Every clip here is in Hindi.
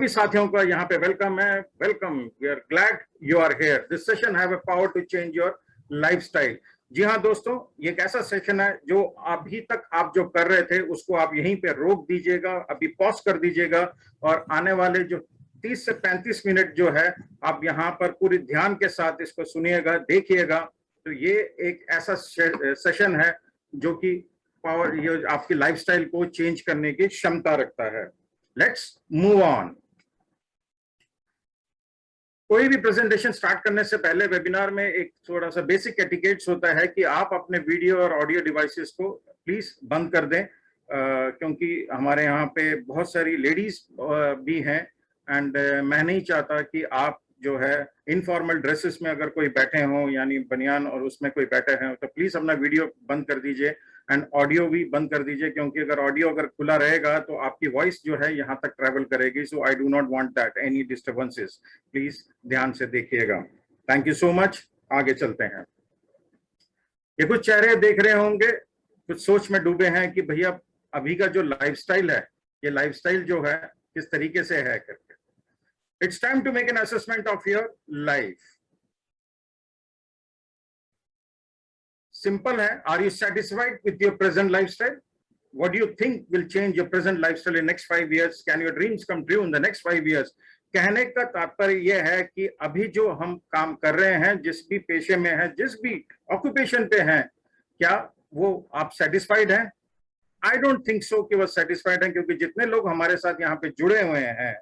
सभी साथियों का यहाँ पे वेलकम है। Welcome, we are glad you are here. This session have a power to change your lifestyle. जी हाँ दोस्तों, ये एक ऐसा सेशन है जो अभी तक आप जो कर रहे थे उसको आप यहीं पे रोक दीजिएगा, अभी पॉज कर दीजिएगा और आने वाले जो 30 से 35 मिनट जो है आप यहाँ पर पूरी ध्यान के साथ इसको सुनिएगा, देखिएगा। तो ये एक ऐसा सेशन है जो कि पावर, ये आपकी लाइफस्टाइल को चेंज करने की क्षमता रखता है। Let's move on. कोई भी प्रेजेंटेशन स्टार्ट करने से पहले वेबिनार में एक थोड़ा सा बेसिक एटिकेट्स होता है कि आप अपने वीडियो और ऑडियो डिवाइसेस को प्लीज बंद कर दें, क्योंकि हमारे यहाँ पे बहुत सारी लेडीज भी हैं एंड मैं नहीं चाहता कि आप जो है इनफॉर्मल ड्रेसेस में अगर कोई बैठे हों, यानी बनियान और उसमें कोई बैठे हैं, तो प्लीज अपना वीडियो बंद कर दीजिए एंड ऑडियो भी बंद कर दीजिए, क्योंकि अगर ऑडियो अगर खुला रहेगा तो आपकी वॉइस जो है यहाँ तक ट्रेवल करेगी। So I do not want that any disturbances. Please ध्यान से देखिएगा। Thank you so much. आगे चलते हैं। ये कुछ चेहरे देख रहे होंगे, कुछ सोच में डूबे हैं कि भैया अभी का जो लाइफस्टाइल है, ये लाइफस्टाइल जो है किस तरीके से है करके। It's time to make an assessment of your life. Simple है। Are you satisfied with your present lifestyle? What do you think will change your present lifestyle in next 5 years? Can your dreams come true in the next 5 years? कहने का तात्पर्य यह है कि अभी जो हम काम कर रहे हैं, जिस भी पेशे में हैं, जिस भी ऑक्यूपेशन पे हैं, क्या वो आप सेटिस्फाइड हैं? I don't think so कि वो सेटिस्फाइड हैं, क्योंकि जितने लोग हमारे साथ यहाँ पे जुड़े हुए हैं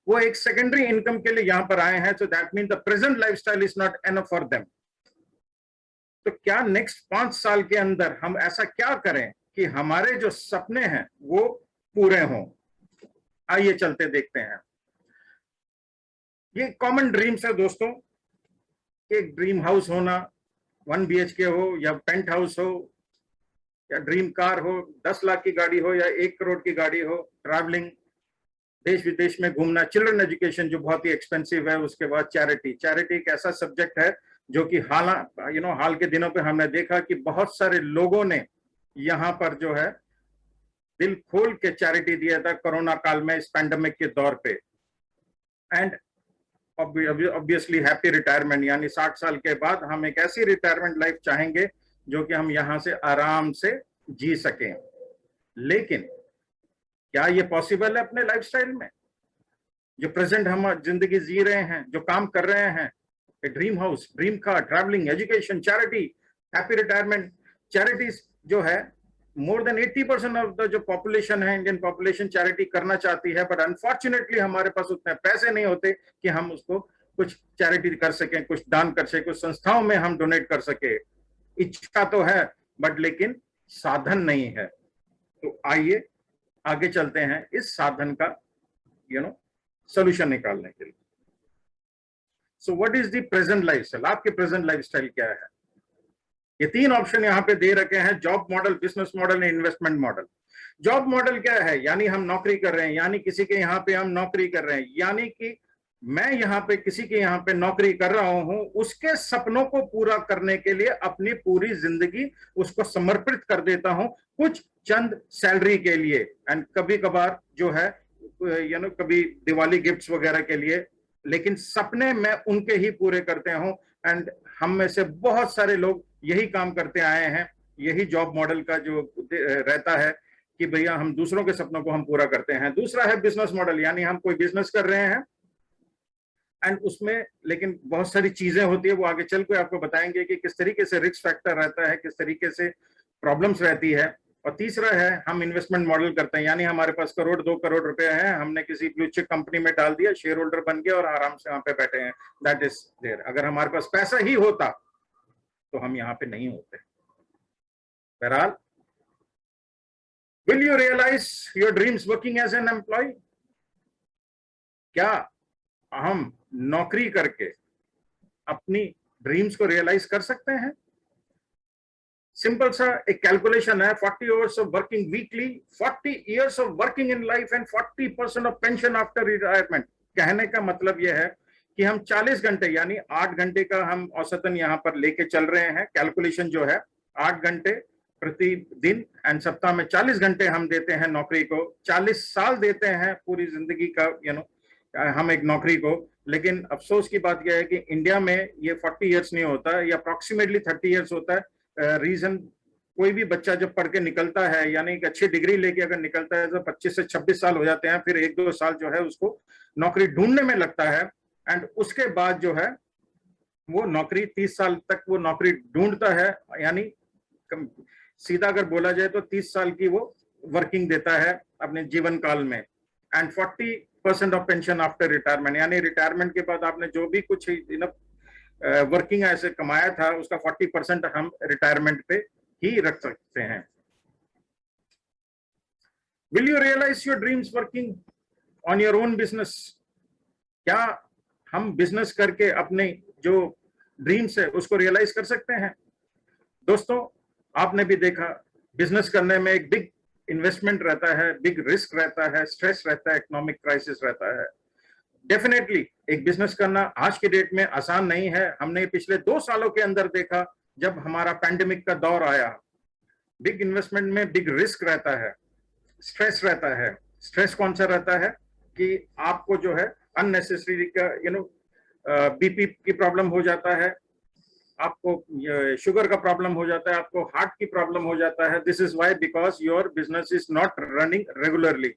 वो एक सेकेंडरी इनकम के लिए यहां पर आए हैं। So that mean the present lifestyle is not enough for them. तो क्या नेक्स्ट 5 साल के अंदर हम ऐसा क्या करें कि हमारे जो सपने हैं वो पूरे हों? आइए चलते देखते हैं। ये कॉमन ड्रीम्स है दोस्तों। एक ड्रीम हाउस होना, 1 BHK हो या पेंट हाउस हो या ड्रीम कार हो, 10 लाख की गाड़ी हो या 1 करोड़ की गाड़ी हो, ट्रैवलिंग, देश विदेश में घूमना, चिल्ड्रन एजुकेशन जो बहुत ही एक्सपेंसिव है, उसके बाद चैरिटी। चैरिटी एक ऐसा सब्जेक्ट है जो कि हाल के दिनों पे हमने देखा कि बहुत सारे लोगों ने यहाँ पर जो है दिल खोल के चैरिटी दिया था कोरोना काल में, इस पैंडेमिक के दौर पे। एंड ऑब्वियसली हैप्पी रिटायरमेंट, यानी 60 साल के बाद हम एक ऐसी रिटायरमेंट लाइफ चाहेंगे जो कि हम यहाँ से आराम से जी सकें। लेकिन क्या ये पॉसिबल है अपने लाइफस्टाइल में? जो प्रेजेंट हम जिंदगी जी रहे हैं, जो काम कर रहे हैं, dream house, dream car, travelling, education, charity, happy retirement. Charities जो है, मोर देन 80% ऑफ द जो पॉपुलेशन है, इंडियन पॉपुलेशन, चैरिटी करना चाहती है, बट अनफॉर्चुनेटली हमारे पास उतने पैसे नहीं होते कि हम उसको कुछ चैरिटी कर सकें, कुछ दान कर सकें, कुछ संस्थाओं में हम डोनेट कर सके। इच्छा तो है बट लेकिन साधन नहीं है। तो आइए आगे चलते हैं इस साधन का सॉल्यूशन निकालने के लिए। So what is the present lifestyle? आपके प्रेजेंट लाइफस्टाइल क्या है? ये 3 ऑप्शन यहाँ पे दे रखे हैं: job model, business model, investment model. Job model क्या है? यानी हम नौकरी कर रहे हैं, यानी किसी के यहाँ पे हम नौकरी कर रहे हैं, यानी कि मैं यहाँ पे किसी के यहाँ पे नौकरी कर रहा हूं, उसके सपनों को पूरा करने के लिए अपनी पूरी जिंदगी उसको समर्पित कर देता हूं कुछ चंद सैलरी के लिए, एंड कभी कभार जो है कभी दिवाली गिफ्ट्स वगैरह के लिए, लेकिन सपने मैं उनके ही पूरे करते हूं। एंड हम में से बहुत सारे लोग यही काम करते आए हैं। यही जॉब मॉडल का जो रहता है कि भैया हम दूसरों के सपनों को हम पूरा करते हैं। दूसरा है बिजनेस मॉडल, यानी हम कोई बिजनेस कर रहे हैं एंड उसमें लेकिन बहुत सारी चीजें होती है, वो आगे चल के आपको बताएंगे कि किस तरीके से रिस्क फैक्टर रहता है, किस तरीके से प्रॉब्लम्स रहती है। और तीसरा है हम इन्वेस्टमेंट मॉडल करते हैं, यानी हमारे पास 1-2 करोड़ रुपए हैं, हमने किसी ब्लू चिप कंपनी में डाल दिया, शेयर होल्डर बन गया और आराम से वहां पे बैठे हैं। That is there. अगर हमारे पास पैसा ही होता तो हम यहाँ पे नहीं होते। बहरहाल, will you realise your dreams working as an employee? क्या हम नौकरी करके अपनी ड्रीम्स को रियलाइज कर सकते हैं? सिंपल सा एक कैलकुलेशन है, 40 hours of working weekly, 40 years of working in life and 40% of pension after retirement। कहने का मतलब यह है कि हम 40 घंटे यानी 8 घंटे का हम औसतन यहाँ पर लेके चल रहे हैं। कैलकुलेशन जो है 8 घंटे प्रतिदिन एंड सप्ताह में 40 घंटे हम देते हैं नौकरी को, 40 साल देते हैं पूरी जिंदगी का हम एक नौकरी को। लेकिन अफसोस की बात यह है कि इंडिया में ये 40 इयर्स नहीं होता, ये अप्रोक्सीमेटली 30 इयर्स होता है। रीजन, कोई भी बच्चा जब पढ़ के निकलता है, यानी एक अच्छी डिग्री लेके अगर निकलता है, तो 25 से 26 साल हो जाते हैं, फिर 1-2 साल जो है उसको नौकरी ढूंढने में लगता है, एंड उसके बाद जो है वो नौकरी 30 साल तक वो नौकरी ढूंढता है, यानी सीधा अगर बोला जाए तो 30 साल की वो वर्किंग देता है अपने जीवन काल में, and 40% of pension after retirement, यानी रिटायरमेंट के बाद आपने जो भी कुछ वर्किंग ऐसे कमाया था उसका 40% हम रिटायरमेंट पे ही रख सकते हैं। Will you realise your dreams working on your own business? क्या हम बिजनेस करके अपने जो ड्रीम्स है उसको रियलाइज कर सकते हैं? दोस्तों, आपने भी देखा, बिजनेस करने में एक बिग इन्वेस्टमेंट रहता है, बिग रिस्क रहता है, स्ट्रेस रहता है, इकोनॉमिक क्राइसिस रहता है। डेफिनेटली एक बिजनेस करना आज के डेट में आसान नहीं है। हमने पिछले 2 सालों के अंदर देखा, जब हमारा पैंडेमिक का दौर आया, बिग इन्वेस्टमेंट में बिग रिस्क रहता है, स्ट्रेस रहता है। स्ट्रेस कौन सा रहता है कि आपको जो है अननेसेसरी का बीपी की प्रॉब्लम हो जाता है, आपको शुगर का प्रॉब्लम हो जाता है, आपको हार्ट की प्रॉब्लम हो जाता है। This is why, because your business is not running regularly.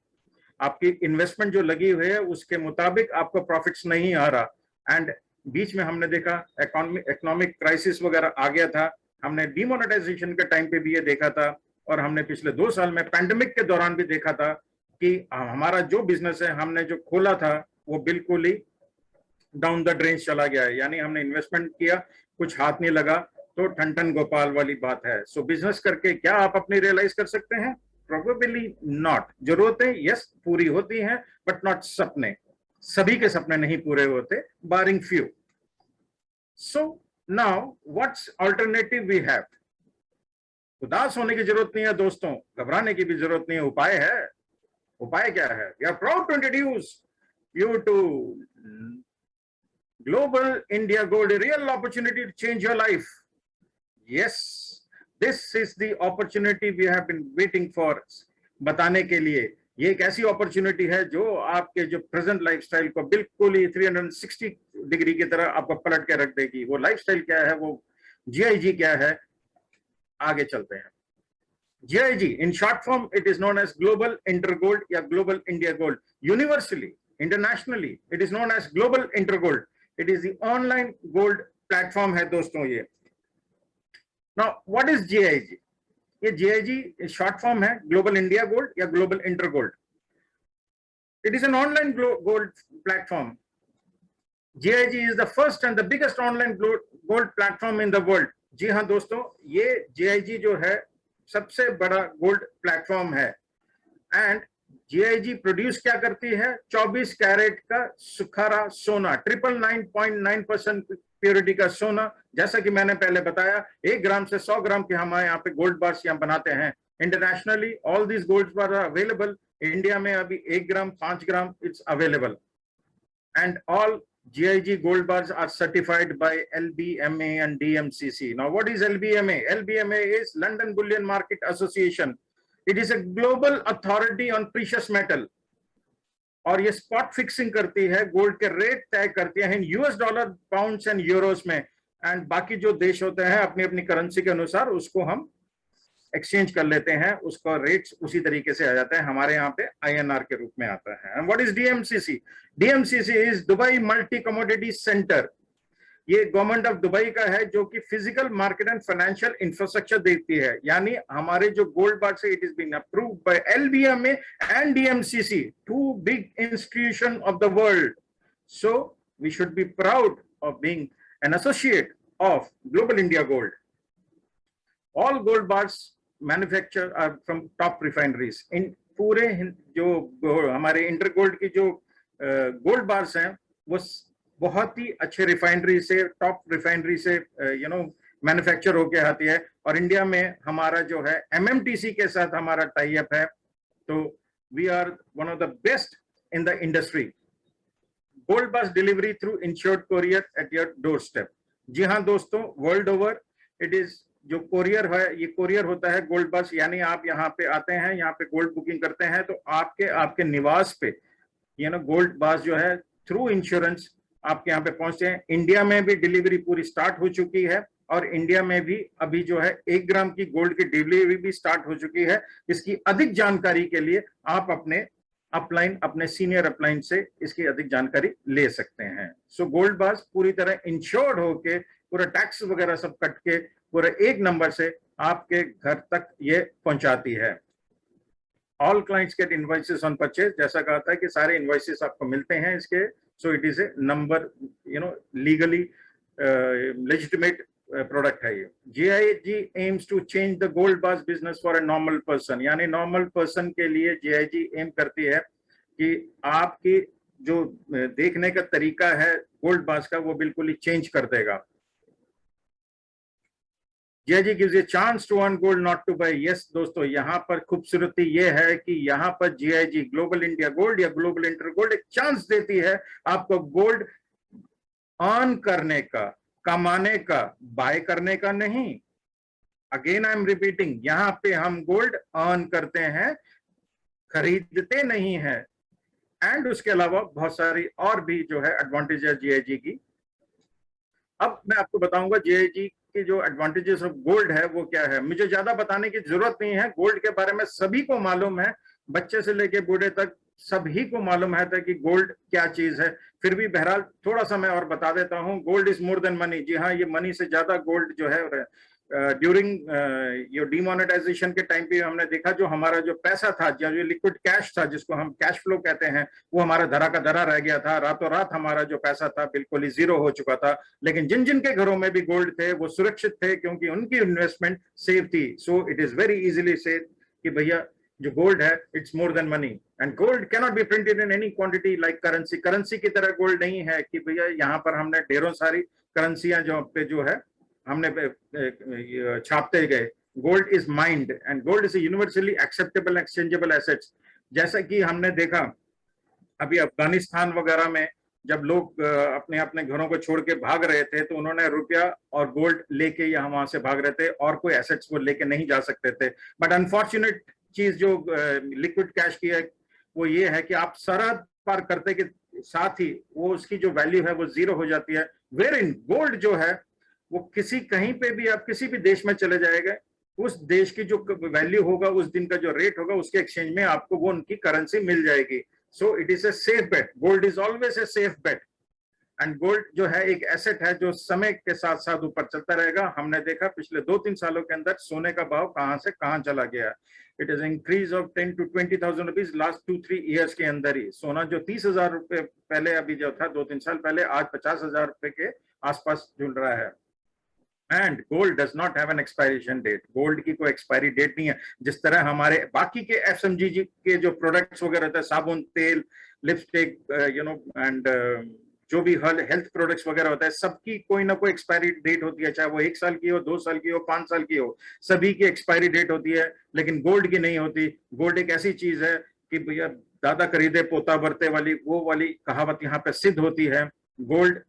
आपकी इन्वेस्टमेंट जो लगी हुई है उसके मुताबिक आपको प्रॉफिट्स नहीं आ रहा। एंड बीच में हमने देखा इकोनॉमिक क्राइसिस वगैरह आ गया था, हमने डिमोनेटाइजेशन के टाइम पे भी ये देखा था, और हमने पिछले 2 साल में पैंडेमिक के दौरान भी देखा था कि हमारा जो बिजनेस है, हमने जो खोला था वो बिल्कुल ही डाउन द ड्रेन चला गया है। यानी हमने इन्वेस्टमेंट किया, कुछ हाथ नहीं लगा, तो ठन ठन गोपाल वाली बात है। सो बिजनेस करके क्या आप अपनी रियलाइज कर सकते हैं? Probably not. जरूरतें यस पूरी होती हैं, बट नॉट सपने। सभी के सपने नहीं पूरे होते, barring few. So now what's alternative we have? उदास होने की जरूरत नहीं है दोस्तों, घबराने की भी जरूरत नहीं है। उपाय है। उपाय क्या है? We are proud to introduce you to Global India Gold, a real opportunity to change your life. Yes, this is the opportunity we have been waiting for. बताने के लिए ये एक ऐसी अपॉर्चुनिटी है जो आपके जो प्रेजेंट लाइफस्टाइल को बिल्कुल ही 360 डिग्री की तरह आपको पलट के रख देगी। वो लाइफस्टाइल क्या है, वो जीआईजी क्या है, आगे चलते हैं। GIG, in short form, it is known as Global Intergold या Global India Gold. Universally, internationally, it is known as Global Intergold. It is the online gold platform है दोस्तों ये। Now, what is GIG? ये GIG short form है Global India Gold या Global Intergold. It is an online gold platform. GIG is the first and the biggest online gold platform in the world. जी हाँ दोस्तों, ये GIG जो है सबसे बड़ा गोल्ड प्लेटफॉर्म है। एंड जीआईजी प्रोड्यूस क्या करती है? 24 कैरेट का सुखारा सोना, 999.9% प्योरिटी का सोना। जैसा कि मैंने पहले बताया, 1 ग्राम से 100 ग्राम के हमारे यहाँ पे गोल्ड बार्स यहाँ बनाते हैं। Internationally all these gold bar are available. India में अभी 1 gram, 5 gram it's available. And all GIG gold bars are certified by LBMA and DMCC. Now, what is LBMA? LBMA is London Bullion Market Association. It is a global authority on precious metal. और ये स्पॉट फिक्सिंग करती है, गोल्ड के रेट तय करती है इन US dollar, pounds and Euros में। एंड बाकी जो देश होते हैं अपनी अपनी करेंसी के अनुसार उसको हम एक्सचेंज कर लेते हैं, उसका रेट उसी तरीके से आ जाता है। हमारे यहाँ पे INR के रूप में आता है। And what is DMCC? DMCC is Dubai multi commodity centre. ये गवर्नमेंट ऑफ दुबई का है, जो कि physical market and financial infrastructure देखती है। यानी हमारे जो गोल्ड बार से, it is been approved by LBMA and DMCC, 2 big institution of the world. So we should be proud of being an associate of Global India Gold. All gold bars manufacture are from top refineries. इन पूरे जो हमारे इंटर गोल्ड की जो गोल्ड बार्स हैं वो बहुत ही अच्छे रिफाइनरी से, टॉप रिफाइनरी से मैन्युफैक्चर होके आती है। और इंडिया में हमारा जो है MMTC के साथ हमारा टाई अप है, तो we are one of the best in the industry. Gold bars delivery through insured courier at your door step. जी हाँ दोस्तों, वर्ल्ड ओवर इट इज जो कोरियर है, ये कोरियर होता है गोल्ड बार्स। यानी आप यहाँ पे आते हैं, यहाँ पे गोल्ड बुकिंग करते हैं, तो आपके निवास पे गोल्ड बार्स जो है थ्रू इंश्योरेंस आपके यहाँ पे पहुंचते हैं। इंडिया में भी डिलीवरी पूरी स्टार्ट हो चुकी है और इंडिया में भी अभी जो है 1 ग्राम की गोल्ड की डिलीवरी भी स्टार्ट हो चुकी है। इसकी अधिक जानकारी के लिए आप अपने अपलाइन, अपने सीनियर अपलाइन से इसकी अधिक जानकारी ले सकते हैं। सो गोल्ड बार्स पूरी तरह इंश्योर्ड होके, पूरा टैक्स वगैरह सब कट के पूरे एक नंबर से आपके घर तक ये पहुंचाती है। All clients get invoices on purchase, जैसा कहा था कि सारे इनवॉइसेस आपको मिलते हैं इसके। So it is a number legally legitimate product है ये। GIG aims to change the gold bars business for a normal person, यानी नॉर्मल पर्सन के लिए GIG एम करती है कि आपकी जो देखने का तरीका है गोल्ड बार्स का वो बिल्कुल ही चेंज कर देगा। GIG gives a chance to earn gold not to buy। yes दोस्तों, यहाँ पर खूबसूरती ये है कि यहाँ पर GIG ग्लोबल इंडिया गोल्ड या ग्लोबल इंटर गोल्ड एक चांस देती है आपको गोल्ड अर्न करने का, कमाने का, बाय करने का नहीं। अगेन आई एम रिपीटिंग, यहाँ पे हम गोल्ड अर्न करते हैं, खरीदते नहीं है। एंड उसके अलावा बहुत सारी और भी जो है एडवांटेज है GIG की। अब मैं आपको बताऊंगा GIG की जो एडवांटेजेस ऑफ गोल्ड है वो क्या है। मुझे ज्यादा बताने की जरूरत नहीं है, गोल्ड के बारे में सभी को मालूम है, बच्चे से लेके बूढ़े तक सभी को मालूम है कि गोल्ड क्या चीज है। फिर भी बहरहाल थोड़ा सा मैं और बता देता हूँ। Gold is more than money. जी हाँ, ये मनी से ज्यादा गोल्ड जो है ड्यूरिंग ये डिमोनेटाइजेशन के टाइम पे हमने देखा जो हमारा जो पैसा था, जो लिक्विड कैश था, जिसको हम कैश फ्लो कहते हैं, वो हमारा धरा का धरा रह गया था। रातों रात हमारा जो पैसा था बिल्कुल ही जीरो हो चुका था। लेकिन जिन जिन के घरों में भी गोल्ड थे वो सुरक्षित थे क्योंकि उनकी इन्वेस्टमेंट सेफ थी। सो it is very easily said कि भैया जो गोल्ड है it's more than money. And gold cannot be printed in any quantity like currency. Currency की तरह गोल्ड नहीं है कि भैया यहाँ पर हमने ढेरों सारी करेंसियां जो है हमने छापते गए। Gold is mind and gold is universally acceptable exchangeable assets. जैसा कि हमने देखा अभी अफगानिस्तान वगैरह में जब लोग अपने अपने घरों को छोड़ के भाग रहे थे तो उन्होंने रुपया और गोल्ड लेके यहाँ वहां से भाग रहे थे और कोई एसेट्स वो लेके नहीं जा सकते थे। बट अनफॉर्चुनेट चीज जो लिक्विड कैश की है वो ये है कि आप सरहद पार करते के साथ ही वो उसकी जो वैल्यू है वो जीरो हो जाती है। वेर इन गोल्ड जो है वो किसी कहीं पे भी आप किसी भी देश में चले जाएगा, उस देश की जो वैल्यू होगा, उस दिन का जो रेट होगा, उसके एक्सचेंज में आपको वो उनकी करेंसी मिल जाएगी। सो it is a safe bet. Gold is always a safe bet. And gold जो है एक एसेट है जो समय के साथ साथ ऊपर चलता रहेगा। हमने देखा पिछले 2-3 सालों के अंदर सोने का भाव कहां से कहां चला गया। It is increase of 10 to 20,000 rupees last 2-3 years के अंदर ही। सोना जो 30,000 रुपए पहले अभी जो था 2-3 साल पहले, आज 50,000 रुपए के आसपास झूल रहा है। And gold does not have an expiration date. Gold की कोई एक्सपायरी डेट नहीं है। जिस तरह हमारे बाकी के FMCG के जो प्रोडक्ट्स वगैरह होते हैं, साबुन, तेल, लिपस्टिक, एंड जो भी हेल्थ प्रोडक्ट्स वगैरह होता है, सबकी कोई ना कोई एक्सपायरी डेट होती है, चाहे वो 1 साल की हो, 2 साल की हो, 5 साल की हो, सभी की एक्सपायरी डेट होती है। लेकिन गोल्ड की नहीं होती। गोल्ड एक ऐसी चीज है कि भैया दादा खरीदे पोता बरते वाली वो वाली कहावत यहाँ पे सिद्ध होती है। गोल्ड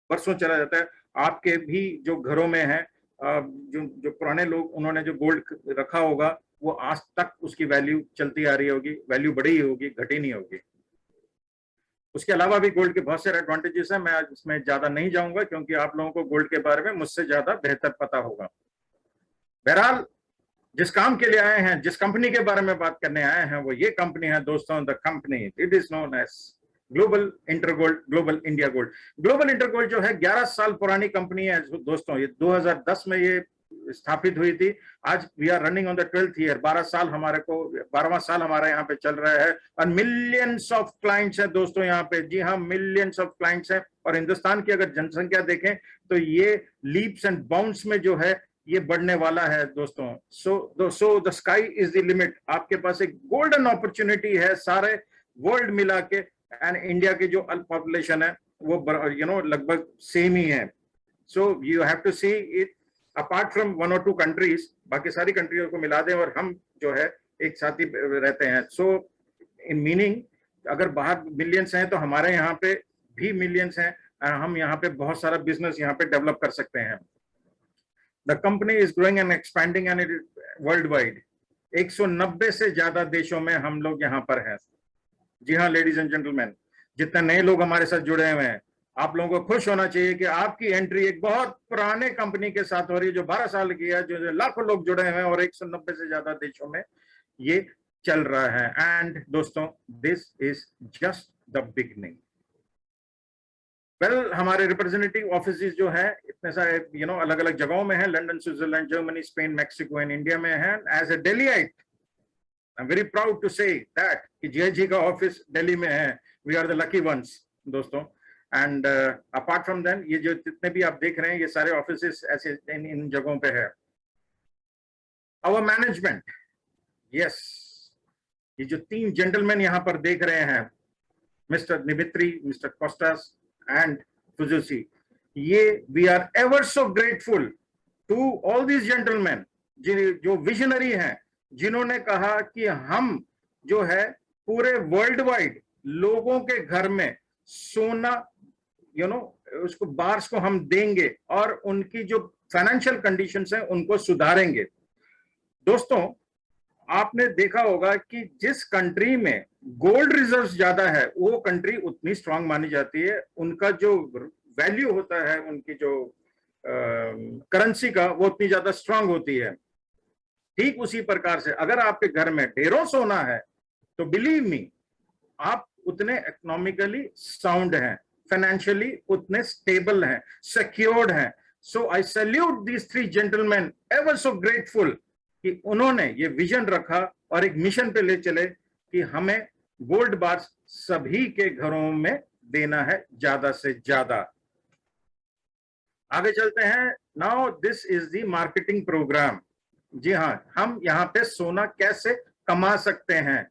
बरसों चला जाता है। आपके भी जो घरों में है, जो जो पुराने लोग उन्होंने जो गोल्ड रखा होगा वो आज तक उसकी वैल्यू चलती आ रही होगी, वैल्यू बढ़ी होगी, घटी नहीं होगी। उसके अलावा भी गोल्ड के बहुत सारे एडवांटेजेस हैं। मैं आज इसमें ज्यादा नहीं जाऊंगा क्योंकि आप लोगों को गोल्ड के बारे में मुझसे ज्यादा बेहतर पता होगा। बहरहाल जिस काम के लिए आए हैं, जिस कंपनी के बारे में बात करने आए हैं, वो ये कंपनी है दोस्तों। The company it is known as Global Inter Gold, Global India Gold. Global Inter Gold जो है 11 साल पुरानी कंपनी है दोस्तों। ये 2010 में ये स्थापित हुई थी। आज we are running on the 12th year. 12 साल हमारे को, 12वां साल हमारा यहाँ पे चल रहा है। और मिलियंस ऑफ क्लाइंट्स हैं दोस्तों यहाँ पे। जी हाँ, मिलियंस ऑफ क्लाइंट्स हैं। और हिंदुस्तान की अगर जनसंख्या देखें तो ये लीप्स एंड बाउंड्स में जो है ये बढ़ने वाला है दोस्तों। So the sky is the limit. आपके पास एक गोल्डन अपॉर्चुनिटी है सारे वर्ल्ड मिला के। एंड इंडिया की जो पॉपुलेशन है वो लगभग सेम ही है। So you have to see it apart from 1 or 2 countries, बाकी सारी कंट्रियों को मिला दें और हम जो है एक साथ ही रहते हैं। सो इन मीनिंग अगर बाहर मिलियंस हैं तो हमारे यहाँ पे भी मिलियंस हैं। हम यहाँ पे बहुत सारा बिजनेस यहाँ पे डेवलप कर सकते हैं। The company is growing and expanding and world wide. 190 से ज्यादा देशों में हम लोग यहाँ पर हैं। जी हाँ लेडीज एंड जेंटलमैन, जितने नए लोग हमारे साथ जुड़े हुए हैं, आप लोगों को खुश होना चाहिए कि आपकी एंट्री एक बहुत पुराने कंपनी के साथ हो रही है जो 12 साल की है, जो लाखों लोग जुड़े हुए हैं और 190 से ज्यादा देशों में ये चल रहा है। एंड दोस्तों, this is just the beginning. Well, हमारे रिप्रेजेंटेटिव ऑफिस जो है इतने सारे अलग अलग जगहों में है, London, Switzerland, Germany, Spain, Mexico and India में है। एज ए दिल्लीite, I am very proud to say that कि जीआईजी का ऑफिस दिल्ली में है। We are the lucky ones दोस्तों। एंड अपार्ट फ्रॉम देन, ये जो जितने भी आप देख रहे हैं ये सारे ऑफिस ऐसे इन जगहों पे है। आवर मैनेजमेंट, यस, ये जो 3 जेंटलमैन यहाँ पर देख रहे हैं, Mister Dimitri, Mister Costas and फुजुसी, ये we are ever so grateful to all these gentleman जो विजनरी हैं, जिन्होंने कहा कि हम जो है पूरे वर्ल्ड वाइड लोगों के घर में सोना उसको बार्स को हम देंगे और उनकी जो फाइनेंशियल कंडीशंस हैं उनको सुधारेंगे। दोस्तों, आपने देखा होगा कि जिस कंट्री में गोल्ड रिजर्व्स ज्यादा है वो कंट्री उतनी स्ट्रांग मानी जाती है, उनका जो वैल्यू होता है, उनकी जो करेंसी का, वो उतनी ज्यादा स्ट्रांग होती है। ठीक उसी प्रकार से अगर आपके घर में ढेरों सोना है तो बिलीव मी, आप उतने इकोनॉमिकली साउंड हैं, फाइनेंशियली उतने स्टेबल हैं, सिक्योर्ड हैं। So I salute these 3 gentleman, ever so grateful कि उन्होंने ये विजन रखा और एक मिशन पे ले चले कि हमें गोल्ड बार्स सभी के घरों में देना है ज्यादा से ज्यादा। आगे चलते हैं। Now this is the marketing programme. जी हाँ, हम यहाँ पे सोना कैसे कमा सकते हैं।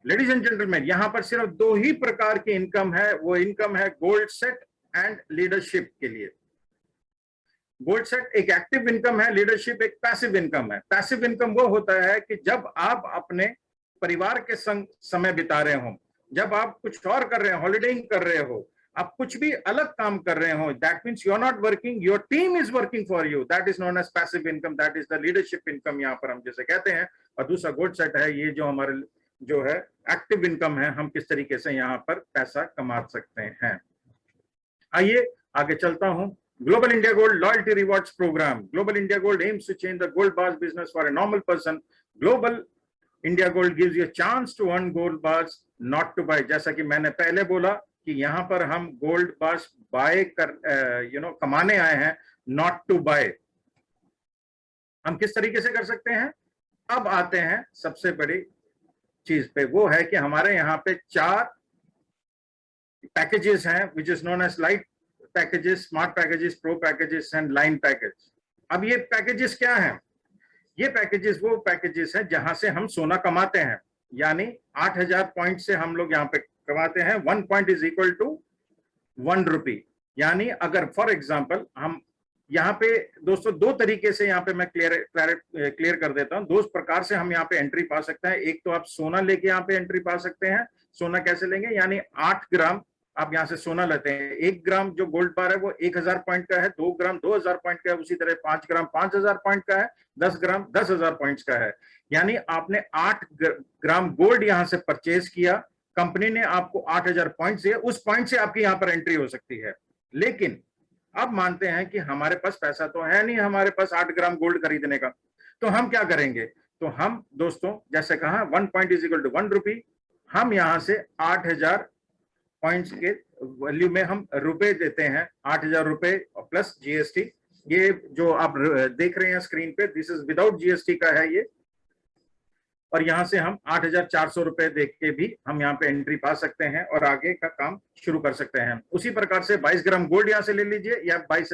लेडीज एंड जेंटलमैन, यहाँ पर सिर्फ 2 ही प्रकार की इनकम है, वो इनकम है गोल्ड सेट एंड लीडरशिप के लिए। गोल्ड सेट एक एक्टिव इनकम है, लीडरशिप एक पैसिव इनकम है। पैसिव इनकम वो होता है कि जब आप अपने परिवार के संग समय बिता रहे हो, जब आप कुछ और कर रहे हो, हॉलीडेइंग कर रहे हो, आप कुछ भी अलग काम कर रहे हो, that means you are not working, your team is working for you, that is known as passive income, that is the leadership income यहाँ पर हम जैसे कहते हैं। और दूसरा गोल्ड सेट है, ये जो हमारे जो है एक्टिव इनकम है, हम किस तरीके से यहाँ पर पैसा कमा सकते हैं। आइए आगे चलता हूं। Global India Gold Loyalty Rewards Program. Global India Gold aims to change the gold bars business for a normal person. Global India Gold gives you a chance to earn gold bars, not to buy. जैसा कि मैंने पहले बोला कि यहाँ पर हम गोल्ड बार्स बाय कर कमाने आए हैं, नॉट टू बाय। हम किस तरीके से कर सकते हैं? अब आते हैं सबसे बड़ी चीज पे, वो है कि हमारे यहाँ पे 4 पैकेजेस हैं, which is known as light packages, smart packages, pro packages and line package. अब ये पैकेजेस क्या हैं? ये पैकेजेस वो पैकेजेस हैं जहां से हम सोना कमाते हैं, यानी 8000 पॉइंट से हम लोग यहाँ पे कमाते हैं। 1 पॉइंट इज इक्वल टू 1 रुपी। यानी अगर फॉर एग्जाम्पल हम यहाँ पे दोस्तों 2 तरीके से यहाँ पे मैं क्लियर कर देता हूँ। 2 प्रकार से हम यहाँ पे एंट्री पा सकते हैं। एक तो आप सोना लेके यहाँ पे एंट्री पा सकते हैं। सोना कैसे लेंगे? यानी 8 ग्राम आप यहाँ से सोना लेते हैं। 1 ग्राम जो गोल्ड बार है वो 1000 पॉइंट का है, 2 ग्राम 2000 पॉइंट का है, उसी तरह 5 ग्राम 5000 पॉइंट का है, 10 ग्राम 10,000 पॉइंट्स का है। यानी आपने 8 ग्राम गोल्ड यहाँ से परचेज किया, कंपनी ने आपको 8000 पॉइंट दिए, उस पॉइंट से आपकी यहाँ पर एंट्री हो सकती है। लेकिन अब मानते हैं कि हमारे पास पैसा तो है नहीं हमारे पास 8 ग्राम गोल्ड खरीदने का, तो हम क्या करेंगे? तो हम दोस्तों जैसे कहा 1 पॉइंट इज इक्वल टू 1 रुपी। हम यहाँ से 8000 पॉइंट्स के वैल्यू में हम रुपए देते हैं, 8000 रुपए प्लस जीएसटी। ये जो आप देख रहे हैं स्क्रीन पे, दिस इज विदाउट जीएसटी का है ये। और यहाँ से हम 8400 रुपए देख के भी हम यहाँ पे एंट्री पा सकते हैं और आगे का काम शुरू कर सकते हैं। उसी प्रकार से 22 ग्राम गोल्ड यहाँ से ले लीजिए, या 22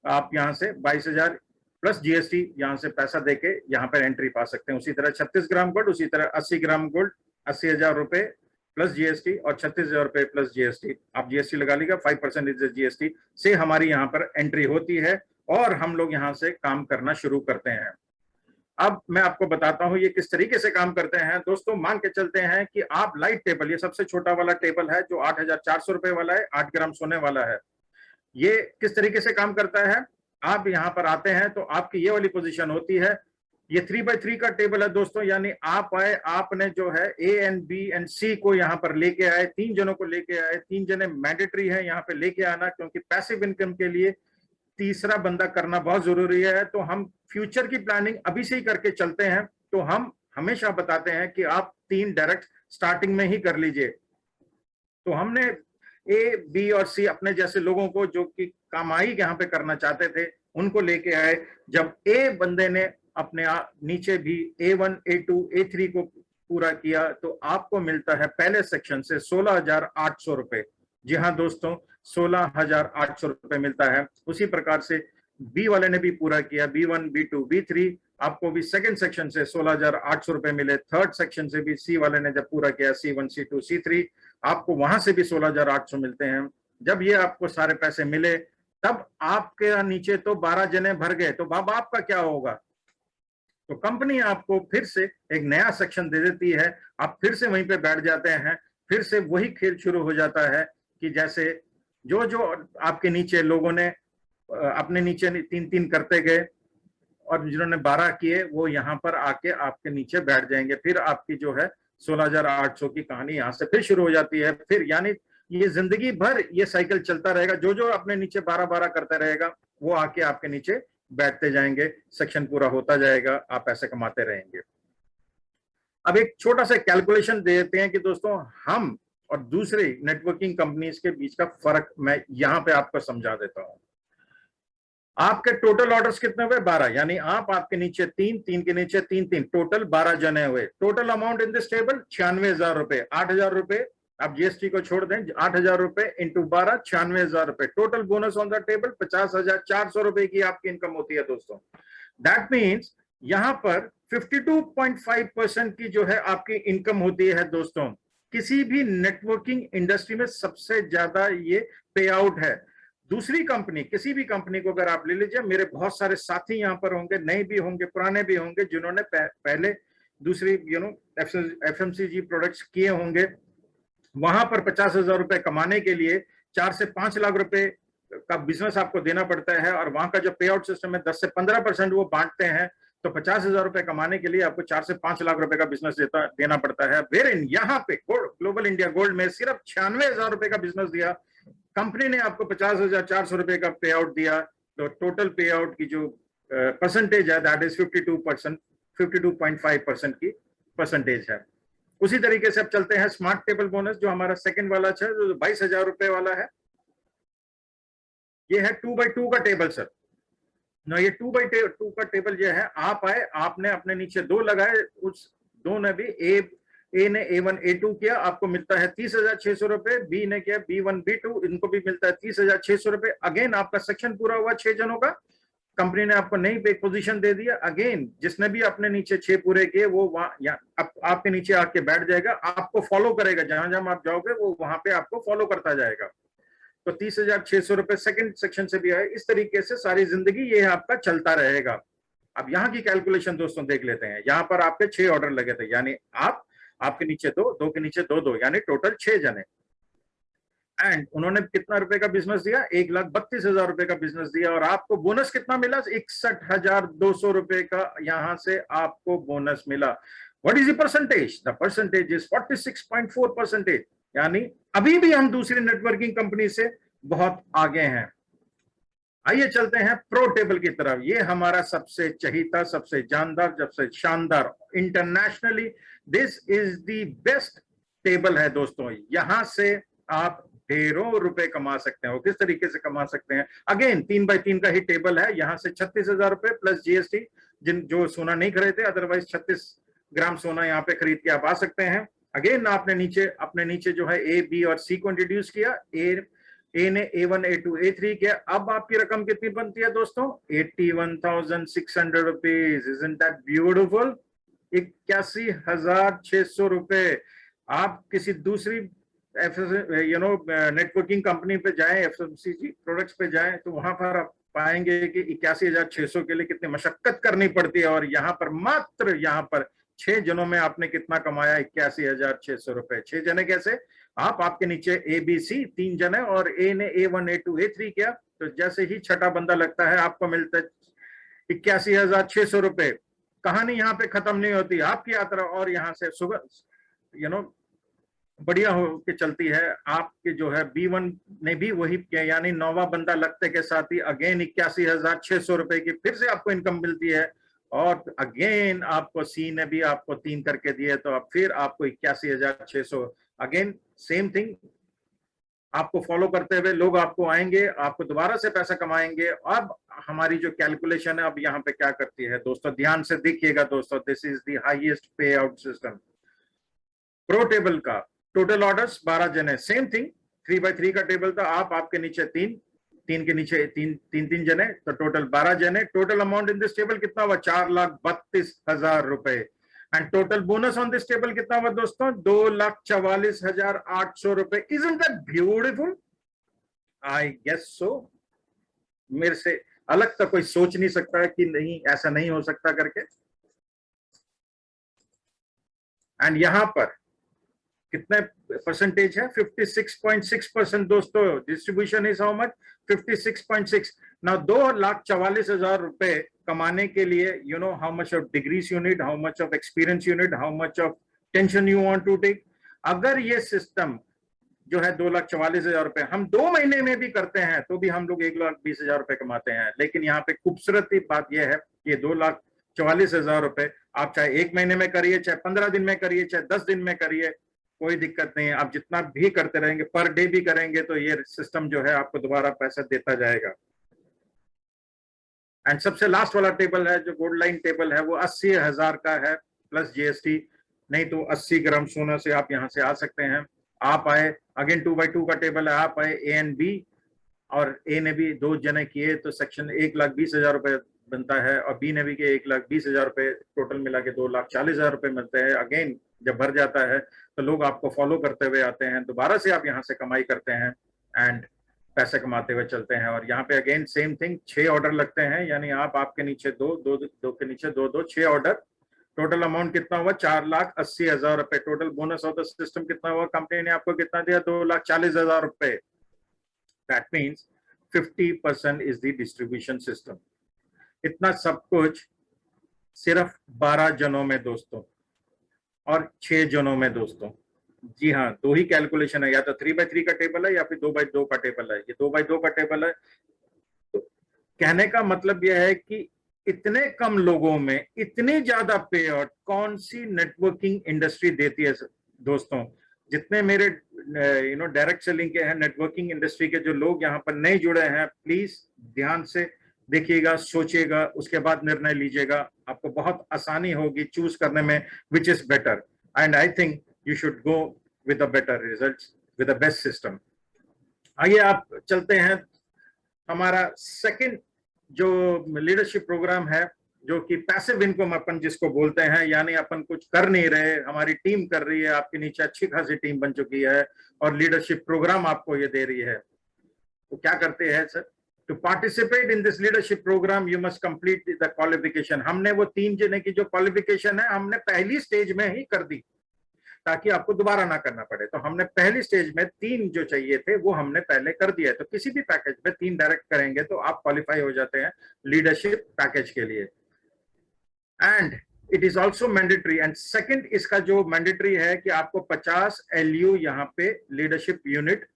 आप यहाँ से 22,000 प्लस जीएसटी यहाँ से पैसा देके यहाँ पर एंट्री पा सकते हैं। उसी तरह 36 ग्राम गोल्ड, उसी तरह 80 ग्राम गोल्ड 80,000 रुपए प्लस जीएसटी और 36,000 रुपए प्लस जीएसटी। आप जीएसटी लगा लीजिएगा, 5% जीएसटी से हमारी यहाँ पर एंट्री होती है और हम लोग यहाँ से काम करना शुरू करते हैं। अब मैं आपको बताता हूँ ये किस तरीके से काम करते हैं। दोस्तों मान के चलते हैं कि आप लाइट टेबल, ये सबसे छोटा वाला टेबल है जो 8400 रुपए वाला है, 8 ग्राम सोने वाला है। ये किस तरीके से काम करता है? आप यहाँ पर आते हैं तो आपकी ये वाली पोजीशन होती है, ये 3x3 का टेबल है दोस्तों, यानी आप आए, आपने जो है ए एंड बी एंड सी को यहाँ पर लेके आए, 3 जनों को लेके आए, 3 जने मैंडेटरी है यहाँ पे लेके आना, क्योंकि पैसिव इनकम के लिए तीसरा बंदा करना बहुत जरूरी है। तो हम फ्यूचर की प्लानिंग अभी से ही करके चलते हैं, तो हम हमेशा बताते हैं कि आप 3 डायरेक्ट स्टार्टिंग में ही कर लीजिए। तो हमने ए बी और सी अपने जैसे लोगों को जो कि कमाई यहाँ पे करना चाहते थे उनको लेके आए। जब ए बंदे ने अपने नीचे भी A1 A2 A3 को पूरा किया तो आपको मिलता है पहले सेक्शन से 16,800 रुपए। जी हाँ दोस्तों, 16,800 रुपए मिलता है। उसी प्रकार से बी वाले ने भी पूरा किया, B1 B2 B3, आपको भी सेकंड सेक्शन से 16,800 रुपए मिले। थर्ड सेक्शन से भी सी वाले ने जब पूरा किया, C1 C2 C3, आपको वहां से भी 16,800 मिलते हैं। जब ये आपको सारे पैसे मिले तब आपके नीचे तो 12 जने भर गए, तो बाबा आपका क्या होगा? तो कंपनी आपको फिर से एक नया सेक्शन दे देती है, आप फिर से वहीं पे बैठ जाते हैं, फिर से वही खेल शुरू हो जाता है कि जैसे जो जो आपके नीचे लोगों ने अपने नीचे 3-3 करते गए और जिन्होंने 12 किए वो यहाँ पर आके आपके नीचे बैठ जाएंगे। फिर आपकी जो है 16,800 की कहानी यहाँ से फिर शुरू हो जाती है। फिर यानी ये जिंदगी भर ये साइकिल चलता रहेगा, जो जो अपने नीचे 12-12 करता रहेगा वो आके आपके नीचे बैठते जाएंगे, सेक्शन पूरा होता जाएगा, आप पैसे कमाते रहेंगे। अब एक छोटा सा कैलकुलेशन देते हैं कि दोस्तों हम और दूसरे नेटवर्किंग कंपनीज के बीच का फर्क मैं यहां पे आपको समझा देता हूं। आपके टोटल ऑर्डर्स कितने हुए? 12, यानी आप, आपके नीचे 3, 3 के नीचे 3, टोटल 12 जने हुए। Total amount in this table 96,000 रुपए, 8,000 रुपए, आप जीएसटी को छोड़ दें, 8,000 रुपए इंटू 12, 96,000 रुपए। Total bonus on the table 50,400 रुपए की आपकी इनकम होती है दोस्तों। दैट मीन्स यहां पर 52.5% की जो है आपकी इनकम होती है दोस्तों। किसी भी नेटवर्किंग इंडस्ट्री में सबसे ज्यादा ये पे आउट है। दूसरी कंपनी, किसी भी कंपनी को अगर आप ले लीजिए, मेरे बहुत सारे साथी यहाँ पर होंगे, नए भी होंगे, पुराने भी होंगे, जिन्होंने पहले दूसरी एफएमसीजी प्रोडक्ट्स किए होंगे, वहां पर 50,000 रुपए कमाने के लिए 4 से 5 लाख रुपए का बिजनेस आपको देना पड़ता है, और वहां का जो पे आउट सिस्टम है 10 से 15% वो बांटते हैं। तो 50,000 रुपए कमाने के लिए आपको 4 से 5 लाख रुपए का बिजनेस देना पड़ता है। वेर इन यहाँ पे ग्लोबल इंडिया गोल्ड में सिर्फ 96,000 रुपए का बिजनेस दिया, कंपनी ने आपको 50,400 रुपए का पे आउट दिया, तो टोटल पे आउट की जो परसेंटेज है दैट इज 52%, 52.5% की परसेंटेज है। उसी तरीके से अब चलते हैं स्मार्ट टेबल बोनस, जो हमारा सेकंड वाला है, जो 22,000 रुपए वाला है। ये है 2x2 का टेबल सर ना, ये 2x2 का टेबल जो है, आप आए, आपने अपने नीचे 2 लगाए, उस 2 ने भी ए ने A1 A2 किया, आपको मिलता है 30,600 रुपए, बी ने किया B1 B2, इनको भी मिलता है 30,600 रुपए। अगेन आपका सेक्शन पूरा हुआ 6 जनों का, कंपनी ने आपको नई पे पोजीशन दे दिया। अगेन जिसने भी अपने नीचे 6 पूरे किए वो वहां आपके नीचे आके बैठ जाएगा, आपको फॉलो करेगा, जहां जहां आप जाओगे वो वहां पे आपको फॉलो करता जाएगा। तो 30,600 रुपए सेकंड सेक्शन से भी आए। इस तरीके से सारी जिंदगी ये आपका चलता रहेगा। अब यहाँ की कैलकुलेशन दोस्तों देख लेते हैं। यहाँ पर आपके 6 ऑर्डर लगे थे, यानी आपके नीचे 2, 2 के नीचे 2, 2, यानी टोटल 6 जने। एंड उन्होंने कितना रुपए का बिजनेस दिया? 1,32,000 रुपए का बिजनेस दिया, और आपको बोनस कितना मिला? 61,200 रुपए का यहां से आपको बोनस मिला। What is the percentage? The percentage is 46.4%, यानी अभी भी हम दूसरी नेटवर्किंग कंपनी से बहुत आगे हैं। आइए चलते हैं प्रो टेबल की तरफ। ये हमारा सबसे चहीता, सबसे जानदार, सबसे शानदार, internationally this is the best table है दोस्तों। यहां से आप ढेरों रुपए कमा सकते हैं। किस तरीके से कमा सकते हैं? अगेन 3x3 का ही टेबल है। यहां से 36,000 रुपए प्लस जीएसटी, जो सोना नहीं खरीदते, अदरवाइज 36 ग्राम सोना यहाँ पे खरीद के आप आ सकते हैं। अगेन आपने अपने नीचे जो है ए, बी और सी को इंट्रोड्यूस किया। ए ने A1 A2 A3 किया। अब आपकी रकम कितनी बनती है दोस्तों? 81,600 रुपीज। Isn't that beautiful? 81,600 रुपए। आप किसी दूसरी नेटवर्किंग कंपनी पे जाएं, एफएमसीजी प्रोडक्ट्स पे जाएं, तो वहां पर आप पाएंगे कि 81,600 के लिए कितनी मशक्कत करनी पड़ती है, और यहाँ पर मात्र यहाँ पर 6 जनों में आपने कितना कमाया? 81,600 रुपए। 6 जने कैसे? आपके नीचे ए बी सी 3 जने, और ए ने A1 A2 A3 किया, तो जैसे ही छठा बंदा लगता है आपको मिलता है 81,600 रुपए। कहानी यहाँ पे खत्म नहीं होती, आपकी यात्रा और यहाँ से सुबह बढ़िया हो के चलती है। आपके जो है B1 ने भी वही किया, यानी 9वां बंदा लगते के साथ ही अगेन 81,600 रुपए की फिर से आपको इनकम मिलती है। और अगेन आपको C ने भी आपको 3 करके दिए, तो अब फिर आपको 81,600, अगेन सेम थिंग आपको फॉलो करते हुए लोग आपको आएंगे, आपको दोबारा से पैसा कमाएंगे। अब हमारी जो कैलकुलेशन है अब यहाँ पे क्या करती है दोस्तों, ध्यान से देखिएगा दोस्तों, this is the highest pay out system. Pro table का टोटल ऑर्डर्स 12 जने, सेम थिंग 3x3 का टेबल था, आप आपके नीचे 3 के नीचे 3 जने, तो टोटल 12 जने। Total amount in this table कितना हुआ, 4,32,000 रुपए। And total bonus on this table कितना हुआ दोस्तों, 2,44,800 रुपए। Isn't that beautiful? I guess so. मेरे से अलग तो कोई सोच नहीं सकता है कि नहीं ऐसा नहीं हो सकता करके। एंड यहां पर कितने परसेंटेज है, 56.6% दोस्तों। Distribution is how much, 56.6। ना 2,44,000 रुपए कमाने के लिए you know how much of degrees you need, how much of experience you need, how much of tension you want to take. अगर ये सिस्टम जो है 2,44,000 रुपए हम 2 महीने में भी करते हैं तो भी हम लोग 1,20,000 रुपए कमाते हैं। लेकिन यहाँ पे खूबसूरती बात यह है कि 2,44,000 रुपए आप चाहे 1 महीने में करिए, चाहे 15 दिन में करिए, चाहे 10 दिन में करिए, कोई दिक्कत नहीं है। आप जितना भी करते रहेंगे, पर डे भी करेंगे, तो ये सिस्टम जो है आपको दोबारा पैसा देता जाएगा। एंड सबसे लास्ट वाला टेबल है जो गोल्ड लाइन टेबल है, वो 80,000 का है प्लस GST। नहीं तो 80 ग्राम सोना से आप यहाँ से आ सकते हैं। आप आए, अगेन 2x2 का टेबल है, आप आए A एंड B, और A ने भी 2 जने किए तो सेक्शन 1,20,000 रुपए बनता है, और B ने भी किए 1,20,000 रुपए, टोटल मिला के 2,40,000 रुपए मिलते हैं। अगेन जब भर जाता है तो लोग आपको फॉलो करते हुए आते हैं, दोबारा से आप यहाँ से कमाई करते हैं एंड पैसे कमाते हुए चलते हैं। और यहाँ पे अगेन सेम थिंग, 6 ऑर्डर लगते हैं, यानी आप आपके नीचे 2 के नीचे 2, 6 ऑर्डर। टोटल अमाउंट कितना हुआ, 4,80,000 रुपए। Total bonus of the system कितना हुआ, कंपनी ने आपको कितना दिया, 2,40,000 रुपए। That means 50% is the distribution system. इतना सब कुछ सिर्फ 12 जनों में दोस्तों, और 6 जनों में दोस्तों। जी हाँ, 2 ही कैलकुलेशन है, या तो 3x3 का टेबल है या फिर 2x2 का टेबल है। ये 2x2 का टेबल है। तो कहने का मतलब यह है कि इतने कम लोगों में इतनी ज्यादा पे आउट कौन सी नेटवर्किंग इंडस्ट्री देती है दोस्तों। जितने मेरे डायरेक्ट सेलिंग के हैं, नेटवर्किंग इंडस्ट्री के जो लोग यहाँ पर नहीं जुड़े हैं, प्लीज ध्यान से देखिएगा, सोचिएगा, उसके बाद निर्णय लीजिएगा। आपको बहुत आसानी होगी चूज करने में which is better. And I think you should go with the better results, with the best system. आइए आप चलते हैं हमारा सेकंड जो लीडरशिप प्रोग्राम है, जो कि पैसिव इनकम अपन जिसको बोलते हैं, यानी अपन कुछ कर नहीं रहे, हमारी टीम कर रही है, आपके नीचे अच्छी खासी टीम बन चुकी है और लीडरशिप प्रोग्राम आपको ये दे रही है। तो क्या करते हैं sir, to participate in this leadership programme you must complete the qualification. हमने वो 3 जने की जो क्वालिफिकेशन है हमने पहली स्टेज में ही कर दी, ताकि आपको दोबारा ना करना पड़े। तो हमने पहली स्टेज में 3 जो चाहिए थे वो हमने पहले कर दिया है। तो किसी भी पैकेज में 3 डायरेक्ट करेंगे तो आप क्वालिफाई हो जाते हैं लीडरशिप पैकेज के लिए। And it is also mandatory. And second इसका जो मैंडेटरी है कि आपको 50 LU यहाँ पे लीडरशिप यूनिट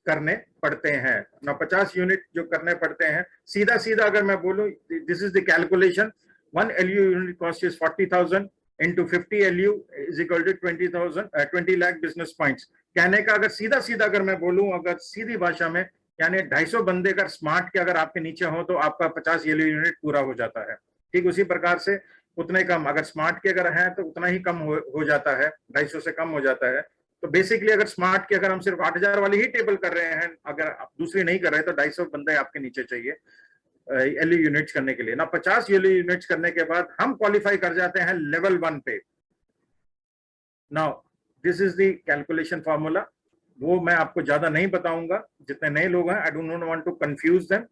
करने पड़ते हैं ना। 50 यूनिट जो करने पड़ते हैं, सीधा सीधा अगर मैं बोलूं, this is the calculation. 1 LU unit cost is 40,000 into 50 LU is equal to 20 lakh business points. कहने का अगर सीधा सीधा अगर मैं बोलूं, अगर सीधी भाषा में, यानी 250 बंदे अगर स्मार्ट के अगर आपके नीचे हो तो आपका 50 LU यूनिट पूरा हो जाता है। ठीक उसी प्रकार से उतने कम अगर स्मार्ट के अगर है तो उतना ही कम हो जाता है, 250 से कम हो जाता है। तो बेसिकली अगर स्मार्ट के अगर हम सिर्फ 8,000 वाली ही टेबल कर रहे हैं, अगर आप दूसरी नहीं कर रहे तो 250 बंदे आपके नीचे चाहिए LU यूनिट्स करने के लिए ना। 50 LU यूनिट्स करने के बाद हम क्वालिफाई कर जाते हैं लेवल 1 पे। Now this is the calculation formula, वो मैं आपको ज्यादा नहीं बताऊंगा, जितने नए लोग हैं I do not want to confuse them,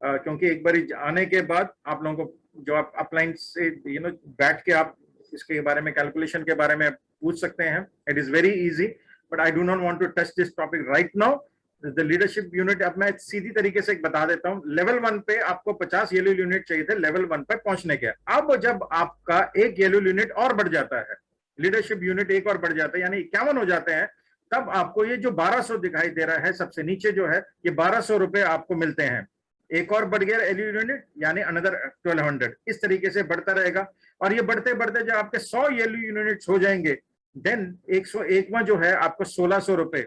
क्योंकि एक बार आने के बाद आप लोगों को जो आप अपलाइन से बैठ के आप इसके बारे में, कैलकुलेशन के बारे में पूछ सकते हैं। It is very easy, but I do not want to touch this topic right now. The leadership unit, अब मैं सीधी तरीके से बता देता हूं। लेवल 1 पे आपको 50 येलो यूनिट चाहिए थे लेवल 1 पे पहुंचने के। अब जब आपका एक येलो यूनिट और बढ़ जाता है, लीडरशिप यूनिट एक और बढ़ जाता है, यानी 51 हो जाते हैं, तब आपको ये जो 1200 दिखाई दे रहा है सबसे नीचे जो है, ये 1200 रुपए आपको मिलते हैं। एक और बढ़ गया येलो यूनिट, यानी अनदर 1200। इस तरीके से बढ़ता रहेगा, और ये बढ़ते बढ़ते जब आपके 100 येलो यूनिट्स हो जाएंगे, देन 101 में जो है आपको 1600 रुपए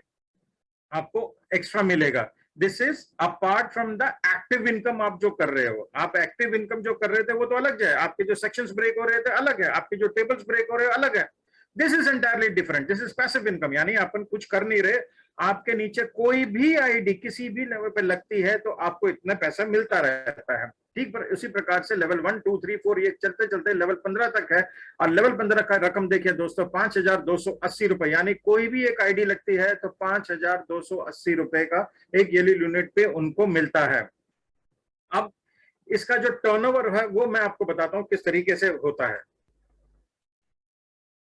आपको एक्स्ट्रा मिलेगा। This is apart from the active income आप जो कर रहे हो। आप एक्टिव इनकम जो कर रहे थे वो तो अलग है, आपके जो सेक्शंस ब्रेक हो रहे थे अलग है, आपके जो टेबल्स ब्रेक हो रहे हैं अलग है। This is entirely different, this is passive income, यानी अपन कुछ कर नहीं रहे, आपके नीचे कोई भी आईडी किसी भी लेवल पे लगती है तो आपको इतना पैसा मिलता रहता है। ठीक, पर उसी प्रकार से लेवल 1 2 3 4 ये चलते चलते लेवल 15 तक है। और लेवल 15 का रकम देखिए दोस्तों, 5280 रुपए, यानी कोई भी एक आईडी लगती है तो 5280 रुपए का एक येलो यूनिट पे उनको मिलता है। अब इसका जो टर्नओवर है वो मैं आपको बताता हूं किस तरीके से होता है।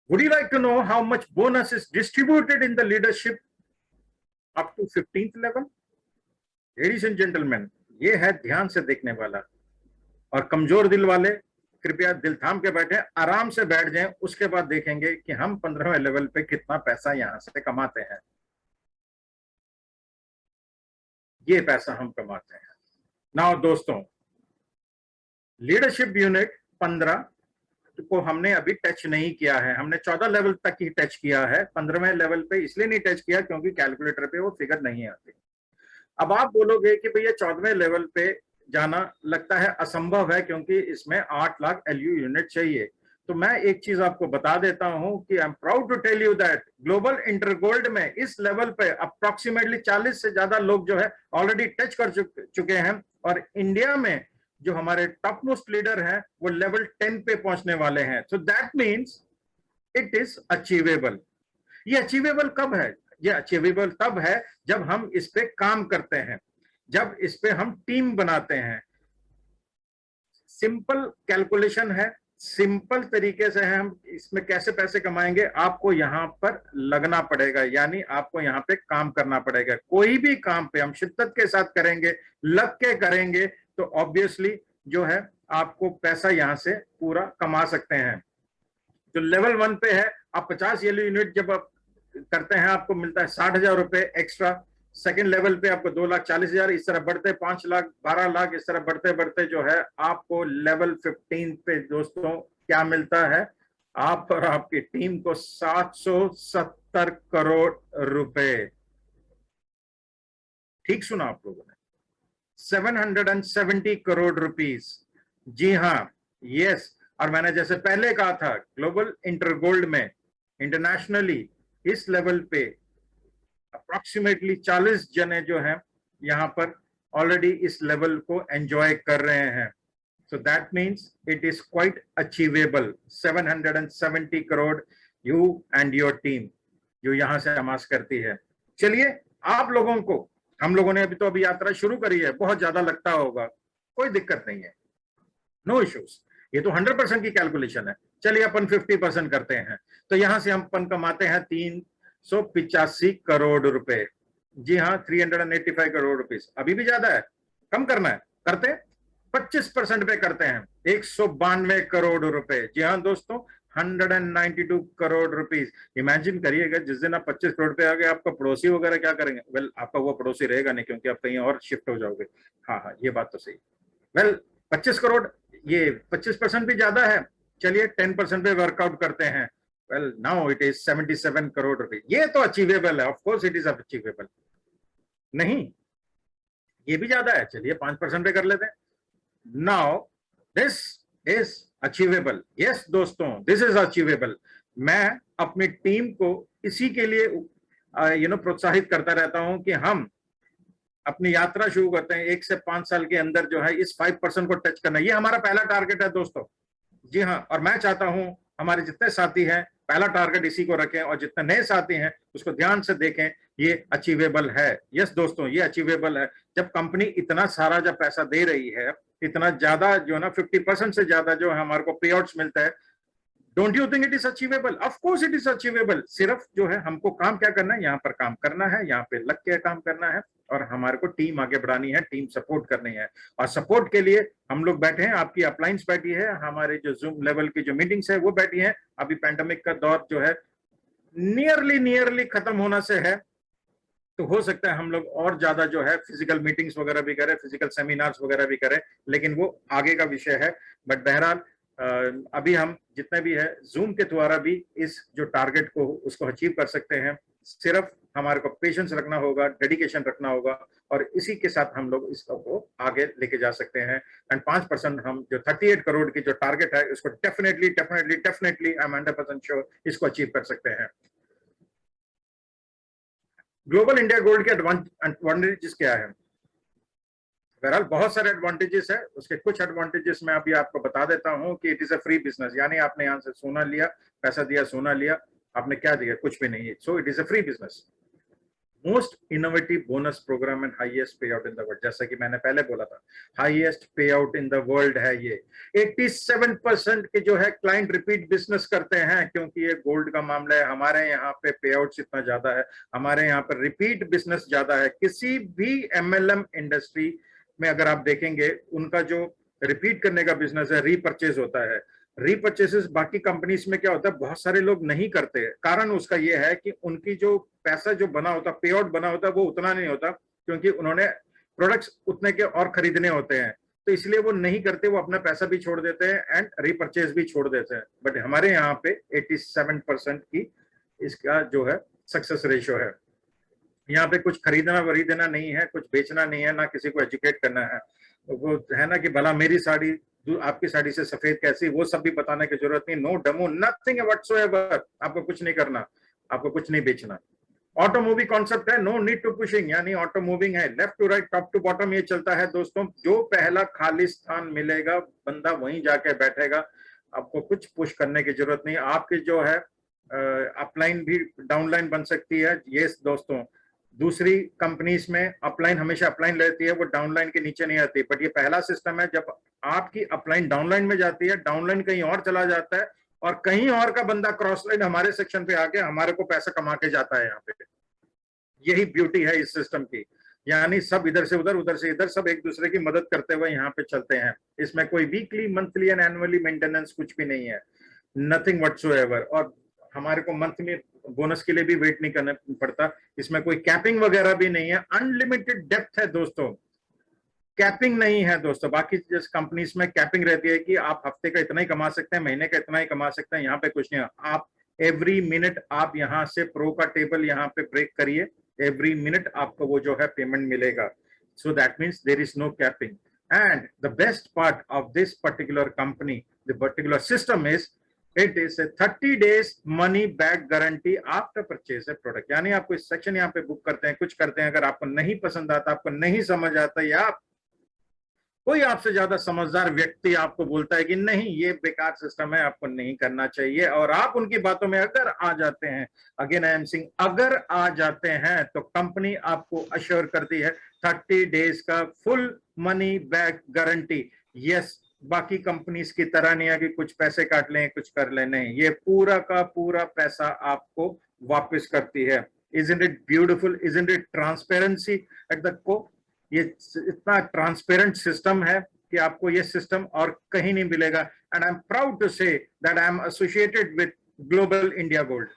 Would you like to know how much bonus is distributed in the leadership up to 15th level? Ladies and gentlemen, ये है ध्यान से देखने वाला, और कमजोर दिल वाले कृपया दिल थाम के बैठे, आराम से बैठ जाएं, उसके बाद देखेंगे कि हम 15वें लेवल पे कितना पैसा यहां से कमाते हैं। ये पैसा हम कमाते हैं। नाउ दोस्तों, लीडरशिप यूनिट 15 को हमने अभी टच नहीं किया है, हमने 14 लेवल तक ही टच किया है। 15वें लेवल पे इसलिए नहीं टच किया क्योंकि कैलकुलेटर पे वो फिगर नहीं आती। अब आप बोलोगे कि भैया 14वें लेवल पे जाना लगता है असंभव है क्योंकि इसमें 8 लाख एलयू यूनिट चाहिए। तो मैं एक चीज आपको बता देता हूं कि I am proud to tell you that global Intergold में इस लेवल पे अप्रोक्सीमेटली 40 से ज्यादा लोग जो है ऑलरेडी टच कर चुके हैं, और इंडिया में जो हमारे टॉप मोस्ट लीडर हैं वो लेवल 10 पे पहुंचने वाले हैं। सो that means it is achievable. ये अचीवेबल कब है? ये अचीवेबल तब है जब हम इस पे काम करते हैं, जब इस पे हम टीम बनाते हैं। सिंपल कैलकुलेशन है, सिंपल तरीके से है। हम इसमें कैसे पैसे कमाएंगे, आपको यहां पर लगना पड़ेगा, यानी आपको यहां पे काम करना पड़ेगा। कोई भी काम पे हम शिद्दत के साथ करेंगे, लग के करेंगे, तो ऑब्वियसली जो है आपको पैसा यहां से पूरा कमा सकते हैं। जो लेवल 1 पे है, आप 50 येलो यूनिट जब आप करते हैं आपको मिलता है 60,000 रुपए एक्स्ट्रा। सेकंड लेवल पे आपको 2,40,000, इस तरह बढ़ते 5 लाख 12 लाख, इस तरह बढ़ते बढ़ते जो है आपको लेवल 15 पे दोस्तों क्या मिलता है, आप और आपकी टीम को 770 करोड़ रुपए। ठीक सुना आप लोगों ने, 770 करोड़ रुपीस। जी हाँ, यस। और मैंने जैसे पहले कहा था, ग्लोबल इंटरगोल्ड में इंटरनेशनली इस लेवल पे अप्रोक्सीमेटली 40 जने जो हैं यहां पर ऑलरेडी इस लेवल को एंजॉय कर रहे हैं। सो that means it is quite achievable. 770 crore you and your team जो यहां से अमास करती है। चलिए, आप लोगों को, हम लोगों ने अभी यात्रा शुरू करी है, बहुत ज्यादा लगता होगा, कोई दिक्कत नहीं है, नो इश्यूज। ये तो 100% की कैलकुलेशन है। चलिए अपन 50% करते हैं, तो यहां से हम अपन कमाते हैं 385 करोड़ रुपए। जी हाँ, 385 करोड़ रुपीस। अभी भी ज्यादा है, कम करना है, करते 25% पे करते हैं, 192 करोड़ रुपए। जी हाँ दोस्तों, 192 करोड़ रुपीस। इमेजिन करिएगा जिस दिन आप 25 करोड़ पे आ गए, आपका पड़ोसी वगैरह क्या करेंगे? वेल, आपका वो पड़ोसी रहेगा नहीं, क्योंकि आप कहीं और शिफ्ट हो जाओगे। हाँ, ये बात तो सही। वेल, 25 करोड़, ये 25% भी ज्यादा है। चलिए 10% पे वर्कआउट करते हैं। Well, now it is 77 crore रुपए। ये तो अचीवेबल है, of course it is achievable. नहीं, ये भी ज्यादा है, चलिए 5% पे कर लेते हैं। Now this is achievable. Yes दोस्तों, दिस इज अचीवेबल। मैं अपनी टीम को इसी के लिए प्रोत्साहित करता रहता हूं कि हम अपनी यात्रा शुरू करते हैं 1 से 5 साल के अंदर जो है इस 5% को टच करना। ये हमारा पहला टारगेट है दोस्तों। जी हाँ, और मैं चाहता हूं हमारे जितने साथी हैं पहला टारगेट इसी को रखें, और जितने नए साथी हैं उसको ध्यान से देखें। ये अचीवेबल है। यस दोस्तों, ये अचीवेबल है। जब कंपनी इतना सारा जब पैसा दे रही है, इतना ज्यादा जो है ना, 50% से ज्यादा जो है हमारे को पे आउट्स मिलता है, don't you think it is achievable? Of course it is achievable. सिर्फ जो है हमको काम क्या करना है, यहाँ पर काम करना है, यहाँ पे लग के काम करना है, और हमारे को टीम आगे बढ़ानी है, टीम सपोर्ट करनी है। और सपोर्ट के लिए हम लोग बैठे हैं, आपकी अपलाइंस बैठी है, हमारे जो जूम लेवल की जो मीटिंग्स है वो बैठी है। अभी पैंडेमिक का दौर जो है नियरली खत्म होना से है, तो हो सकता है हम लोग और ज्यादा जो है फिजिकल मीटिंग्स वगैरह भी करें, फिजिकल सेमिनार्स वगैरह भी करें, लेकिन वो आगे का विषय है। बट बहरहाल अभी हम जितने भी है जूम के द्वारा भी इस जो टारगेट को उसको अचीव कर सकते हैं। सिर्फ हमारे को पेशेंस रखना होगा, डेडिकेशन रखना होगा, और इसी के साथ हम लोग इसको आगे लेके जा सकते हैं। एंड 5% हम जो 38 करोड़ की जो टारगेट है उसको डेफिनेटली आई एम 100% श्योर इसको अचीव कर सकते हैं। ग्लोबल इंडिया गोल्ड के एडवांटेजेस क्या है? बहरहाल बहुत सारे एडवांटेजेस है, उसके कुछ एडवांटेजेस मैं अभी आपको बता देता हूं कि it is a free business, यानी आपने यहां से सोना लिया, पैसा दिया, सोना लिया, आपने क्या दिया? कुछ भी नहीं है। So it is a free business. Most innovative bonus programme and highest pay out in the world, जैसा कि मैंने पहले बोला था, highest pay out in the world है ये। 87% के जो है क्लाइंट रिपीट बिजनेस करते हैं, क्योंकि ये गोल्ड का मामला है। हमारे यहाँ पे पे आउट इतना ज्यादा है, हमारे यहाँ पर रिपीट बिजनेस ज्यादा है। किसी भी एमएलएम इंडस्ट्री में अगर आप देखेंगे, उनका जो रिपीट करने का बिजनेस है, रीपरचेज होता है। रीपरचेसेस बाकी कंपनीज में क्या होता है, बहुत सारे लोग नहीं करते हैं। कारण उसका ये है कि उनकी जो पैसा जो बना होता, पे आउट बना होता, वो उतना नहीं होता, क्योंकि उन्होंने प्रोडक्ट्स उतने के और खरीदने होते हैं, तो इसलिए वो नहीं करते, वो अपना पैसा भी छोड़ देते हैं एंड रीपरचेज भी छोड़ देते हैं। बट हमारे यहाँ पे 87% की इसका जो है सक्सेस रेशियो है। यहाँ पे कुछ खरीदना वरीदना नहीं है, कुछ बेचना नहीं है, ना किसी को एजुकेट करना है। वो है ना कि भला मेरी साड़ी आपकी साड़ी से सफेद कैसी, वो सब भी बताने की जरूरत नहीं। No demo, nothing whatsoever. आपको कुछ नहीं करना, आपको कुछ नहीं बेचना। ऑटो मूवी कॉन्सेप्ट है, नो नीड टू पुशिंग, यानी ऑटो मूविंग है, left to right, top to bottom ये चलता है दोस्तों। जो पहला खाली स्थान मिलेगा बंदा वहीं जाके बैठेगा, आपको कुछ पुश करने की जरूरत नहीं। आपकी जो है अपलाइन भी डाउनलाइन बन सकती है। ये दोस्तों, दूसरी कंपनीज में अपलाइन हमेशा अपलाइन रहती है, वो डाउनलाइन के नीचे नहीं आती। बट ये पहला सिस्टम है, जब आपकी अपलाइन डाउनलाइन में जाती है, डाउनलाइन कहीं और चला जाता है, और कहीं और का बंदा क्रॉस लाइन हमारे सेक्शन पे आके हमारे को पैसा कमा के जाता है यहाँ पे। यही ब्यूटी है इस सिस्टम की, यानी सब इधर से उधर, उधर से इधर, सब एक दूसरे की मदद करते हुए यहाँ पे चलते हैं। इसमें कोई weekly, monthly and annually maintenance कुछ भी नहीं है, नथिंग व्हाटसोएवर। और हमारे को मंथ में बोनस के लिए भी वेट नहीं करना पड़ता। इसमें कोई कैपिंग वगैरह भी नहीं है, अनलिमिटेड डेप्थ है दोस्तों, कैपिंग नहीं है दोस्तों। बाकी जिस कंपनीज में कैपिंग रहती है कि आप हफ्ते का इतना ही कमा सकते हैं, महीने का इतना ही कमा सकते हैं, यहाँ पे कुछ नहीं है। आप एवरी मिनट आप यहाँ से प्रो का टेबल यहाँ पे ब्रेक करिए, एवरी मिनट आपको वो जो है पेमेंट मिलेगा। So that means there is no capping. And the best part of this particular company, the particular system is it is a 30 days money back guarantee after purchase a product. यानी आप कोई सेक्शन यहाँ पे बुक करते हैं, कुछ करते हैं, अगर आपको नहीं पसंद आता, आपको नहीं समझ आता, या कोई आपसे ज्यादा समझदार व्यक्ति आपको बोलता है कि नहीं ये बेकार सिस्टम है, आपको नहीं करना चाहिए, और आप उनकी बातों में अगर आ जाते हैं, अगेन आई एम सेइंग अगर आ जाते हैं, तो कंपनी आपको अश्योर करती है 30 days का full money back guarantee. Yes, बाकी कंपनीज की तरह नहीं है कि कुछ पैसे काट लें, कुछ कर लें, नहीं, ये पूरा का पूरा पैसा आपको वापस करती है। Isn't it beautiful? Isn't it transparency at the core? ये इतना ट्रांसपेरेंट सिस्टम है कि आपको ये सिस्टम और कहीं नहीं मिलेगा। And I am proud to say that I am associated with Global India Gold.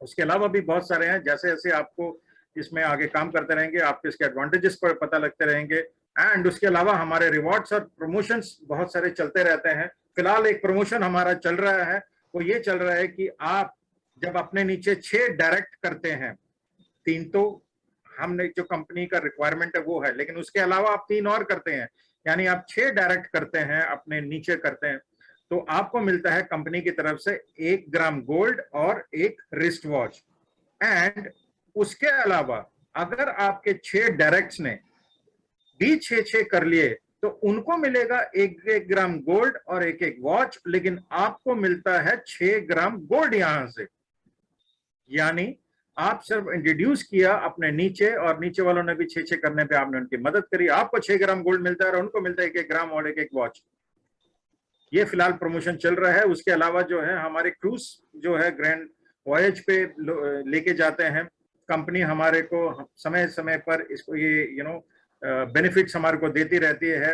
उसके अलावा भी बहुत सारे हैं, जैसे जैसे आपको इसमें आगे काम करते रहेंगे, आपको इसके एडवांटेजेस पर पता लगते रहेंगे। एंड उसके अलावा हमारे रिवॉर्ड्स और प्रमोशंस बहुत सारे चलते रहते हैं। फिलहाल एक प्रमोशन हमारा चल रहा है, वो ये चल रहा है कि आप जब अपने नीचे 6 डायरेक्ट करते हैं, 3 तो हमने जो कंपनी का रिक्वायरमेंट है वो है, लेकिन उसके अलावा आप 3 और करते हैं, यानी आप 6 डायरेक्ट करते हैं, अपने नीचे करते हैं, तो आपको मिलता है कंपनी की तरफ से 1 ग्राम गोल्ड और 1 रिस्ट वॉच। एंड उसके अलावा अगर आपके 6 डायरेक्ट्स ने भी 6 कर लिए, तो उनको मिलेगा 1 ग्राम गोल्ड और 1 वॉच, लेकिन आपको मिलता है 6 ग्राम गोल्ड यहां से। यानी आप सिर्फ इंट्रोड्यूस किया अपने नीचे, और नीचे वालों ने भी 6 करने पे आपने उनकी मदद करी, आपको 6 ग्राम गोल्ड मिलता है और उनको मिलता है 1 ग्राम और 1 वॉच। ये फिलहाल प्रमोशन चल रहा है। उसके अलावा जो है हमारे क्रूज जो है ग्रैंड वॉयज पे लेके जाते हैं। कंपनी हमारे को समय समय पर इसको ये बेनिफिट्स हमारे को देती रहती है,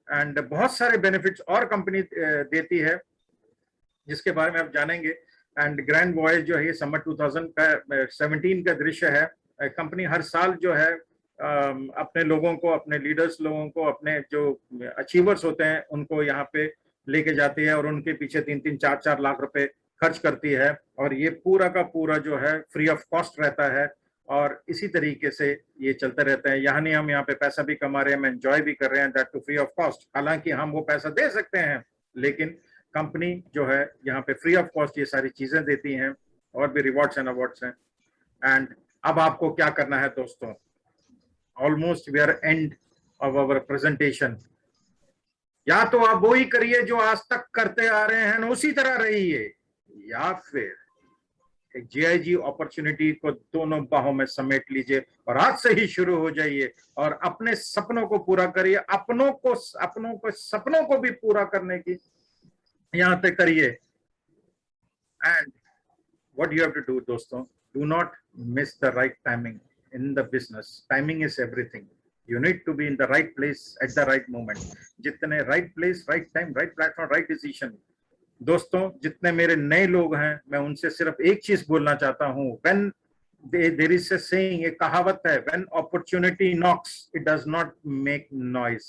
एंड बहुत सारे बेनिफिट्स और कंपनी देती है जिसके बारे में आप जानेंगे। एंड ग्रैंड वॉयज जो है ये समर 2017 का दृश्य है। कंपनी हर साल जो है अपने लोगों को, अपने लीडर्स लोगों को, अपने जो अचीवर्स होते हैं उनको यहाँ पे लेके जाती है और उनके पीछे 3-3, 4-4 लाख रुपए खर्च करती है। और ये पूरा का पूरा जो है फ्री ऑफ कॉस्ट रहता है और इसी तरीके से ये चलता रहता है। यहाँ नहीं हम यहाँ पे पैसा भी कमा रहे हैं, हम एंजॉय भी कर रहे हैं, that too free of cost. हालांकि हम वो पैसा दे सकते हैं लेकिन कंपनी जो है यहाँ पे फ्री ऑफ कॉस्ट ये सारी चीजें देती हैं और भी रिवॉर्ड्स एंड अवार्ड्स हैं। एंड अब आपको क्या करना है दोस्तों, almost we are end of our presentation. या तो आप वो ही करिए जो आज तक करते आ रहे हैं, उसी तरह रहिए, या फिर एक GIG अपॉर्चुनिटी को दोनों बाहों में समेट लीजिए और आज से ही शुरू हो जाइए और अपने सपनों को पूरा करिए। अपनों को सपनों को भी पूरा करने की यहाँ पे करिए। And what you have to do दोस्तों, do not miss the right timing in the business. Timing is everything. You need to be in the right place at the right moment. जितने right place, right time, right platform, right decision। दोस्तों जितने मेरे नए लोग हैं मैं उनसे सिर्फ एक चीज बोलना चाहता हूँ, when there is a saying, एक कहावत है, when opportunity knocks it does not make noise।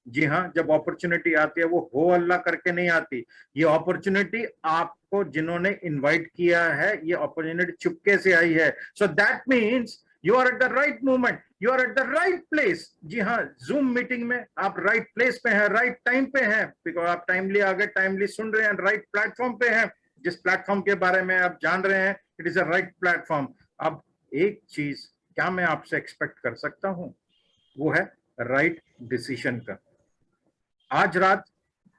जी हाँ, जब अपॉर्चुनिटी आती है वो हो अल्लाह करके नहीं आती। ये अपॉर्चुनिटी आपको जिन्होंने इनवाइट किया है, ये अपॉर्चुनिटी चुपके से आई है। So that means you are at the right moment, you are at the right place. जी हाँ, जूम मीटिंग में आप राइट प्लेस पे हैं, राइट टाइम पे हैं, बिकॉज आप टाइमली आ गए, टाइमली सुन रहे हैं, राइट प्लेटफॉर्म पे हैं। जिस प्लेटफॉर्म के बारे में आप जान रहे हैं, it is a right platform. अब एक चीज क्या मैं आपसे एक्सपेक्ट कर सकता हूं, वो है राइट डिसीजन का। आज रात